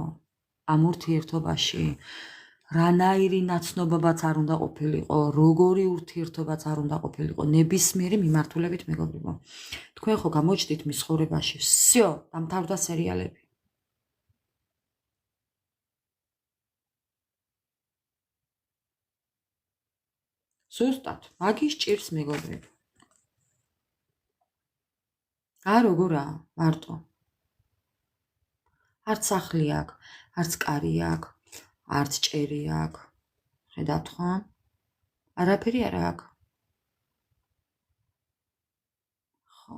ამ ურთიერთობაში. რანაირი ნაცნობობაც არ უნდა ყოფილიყო, როგორი ურთიერთობაც არ უნდა ყოფილიყო, ნებისმიერი მიმართულებით მეგობრებო. თქვენ ხო გამოჩდით მის ცხოვრებაში, всё, დამთავრდა სერიალები. ზუსტად, მაგის ჭირს მეგობრებო. როგორა, მარტო. არც სახლი აქვს, არც კარი აქვს, არც ჭერი აქვს. ხედავთ ხო? არაფერი არ აქვს. ხო.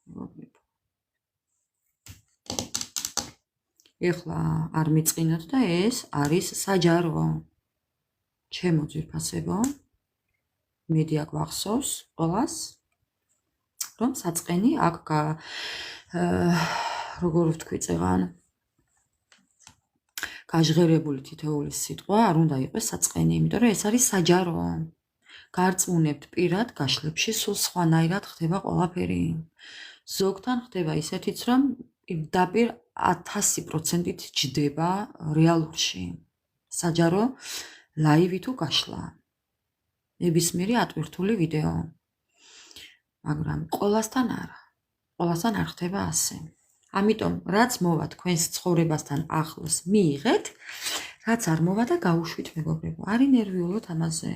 მეგობრებო. ეხლა არ მიწყინოთ და ეს არის საჯარო. ჩემო ძვირფასებო, მედი აქ ვახსოვს ყველას, რომ საწყენი აქ როგორ ვთქვი წეღან, გაჟღერებული თითოეული სიტყვა არ უნდა იყოს საწყენი, იმიტომ რომ ეს არის საჯარო. გარწმუნებთ პირად გაშლებში სულ სხვანაირად ხდება ყველაფერი. ზოგთან ხდება ისეთიც, რომ პირდაპირ 1000%-ით ჯდება რეალურში. საჯარო ლაივი თუ გაშლა. ნებისმიერი ატვირთული ვიდეო. მაგრამ ყველასთან არა. ყველასთან არ ხდება ასე. ამიტომ რაც მოვა თქვენს ცხოვრებასთან ახლოს მიიღეთ, რაც არ მოვა და გაუშვით მეგობრებო. არ ინერვიულოთ ამაზე.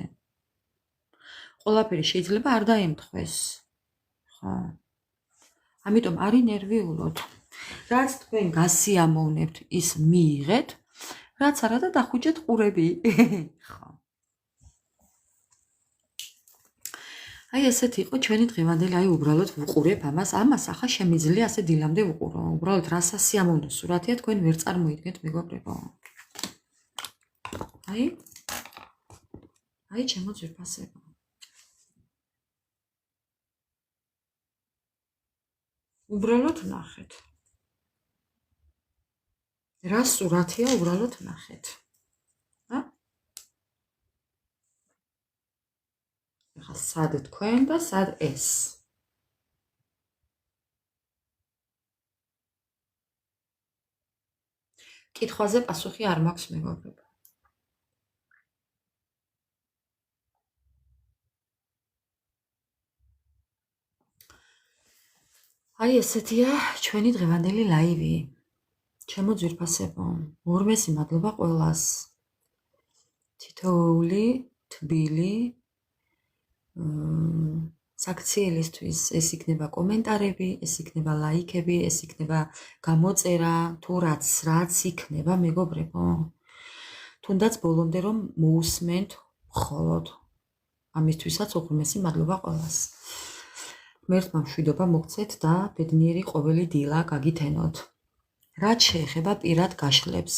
ყველაფერი შეიძლება არ დაემთხვეს. ხო. ამიტომ არ ინერვიულოთ. რაც თქვენ გასიამოვნებთ, ის მიიღეთ, რაც არა და დახუჭეთ ყურები. ხო. ესეთი იყო ჩვენი დღევანდელი, უბრალოდ ვუყურებ ამას ახლა შემიძლია ასე დილამდე ვუყურო. უბრალოდ რა სასიამოვნო სურათია თქვენ ვერ წარმოიდგენთ მეგობრებო. ჩემო ძვირფასებო. უბრალოდ ნახეთ. რა სურათია, უბრალოდ ნახეთ. ახლა სად თქვენ და სად ეს? კითხვაზე პასუხი არ მაქვს მეგობრებო. ესეთია ჩვენი დღევანდელი ლაივი. ჩემო ძვირფასებო, მორმესი მადლობა ყველას. თითოეული თბილი საქციელისთვის ეს იქნება კომენტარები, ეს იქნება ლაიქები, ეს იქნება გამოწერა, თუ რაც იქნება მეგობრებო. თუნდაც ბოლომდე რომ მოусმენთ მხოლოდ. ამისთვისაც უღრმესი მადლობა ყველას. ღმერთმა მშვიდობა მოგცეთ და ბედნიერი ყოველი დილა გაგითენოთ. რაც შეეხება პირად გაშლებს.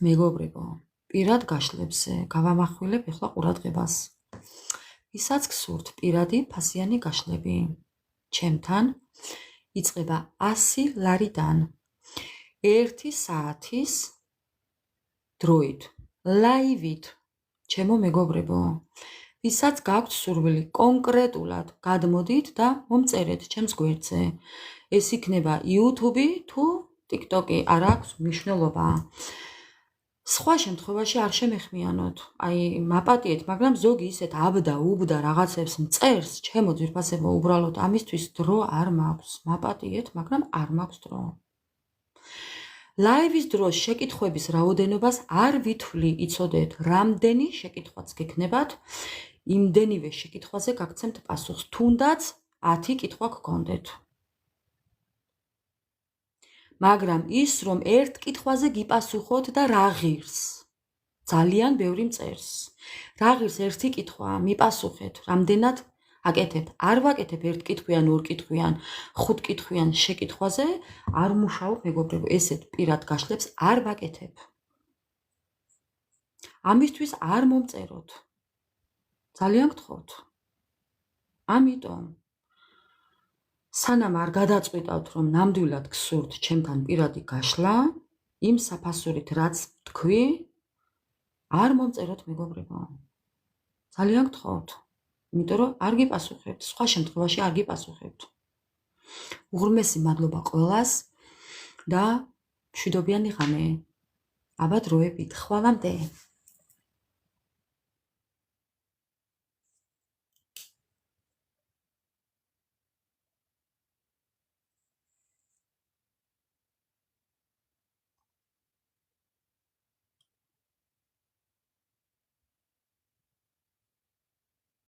მეგობრებო, პირად გაშლებსე გავამახვილებ ეხლა ყურადღებას. ვისაც გსურთ პირადი ფასიანი გაშლები, ჩემთან იწყება 100 ლარიდან 1 საათის დროით, ლაივით, ჩემო მეგობრებო. ვისაც გაქვთ სურვილი კონკრეტულად გადმოდით და მომწერეთ ჩემს გვერდზე. ეს იქნება YouTube თუ TikTok-ი, არ აქვს მნიშვნელობა. სხვა შემთხვევაში არ შემეხმიანოთ. აი, მაპატიეთ, მაგრამ ზოგი ისეთ აბდა რაღაცებს მწერს, ჩემო ძვირფასებო, უბრალოდ ამისთვის დრო არ მაქვს. მაპატიეთ, მაგრამ არ მაქვს დრო. ლაივის დროს შეკითხვების რაოდენობას არ ვითვლი, იცოდეთ, რამდენი შეკითხვაც გექნებათ, იმდენივე შეკითხვაზე გაგცემთ პასუხს, თუნდაც 10 კითხვა გქონდეთ. მაგრამ ის, რომ ერთ კითხვაზე გიპასუხოთ და რა ღირს, ძალიან ბევრი მწერს. რა ღირს ერთი კითხვა, მიპასუხეთ, რამდენად აკეთებ. არ ვაკეთებ ერთ კითხვიან, ორ კითხვიან, 5 კითხვიან შეკითხვაზე, არ მუშაობ მეგობრებო, ესეთ პირად გაშლებს არ ვაკეთებ. ამისთვის არ მომწეროთ. ძალიან გთხოვთ. ამიტომ სანამ არ გადაწყვიტავთ, რომ ნამდვილად გსურთ ჩემთან პირადი გაშლა, იმ საფასურით, რაც თქვი, არ მომწეროთ მეგობრებო. ძალიან გთხოვთ. იმიტომ რომ არ გიპასუხებთ, სხვა შემთხვევაში არ გიპასუხებთ. უღრმესი მადლობა ყველას და მშვიდობიანი ღამე. აბა დროებით, ხვალამდე.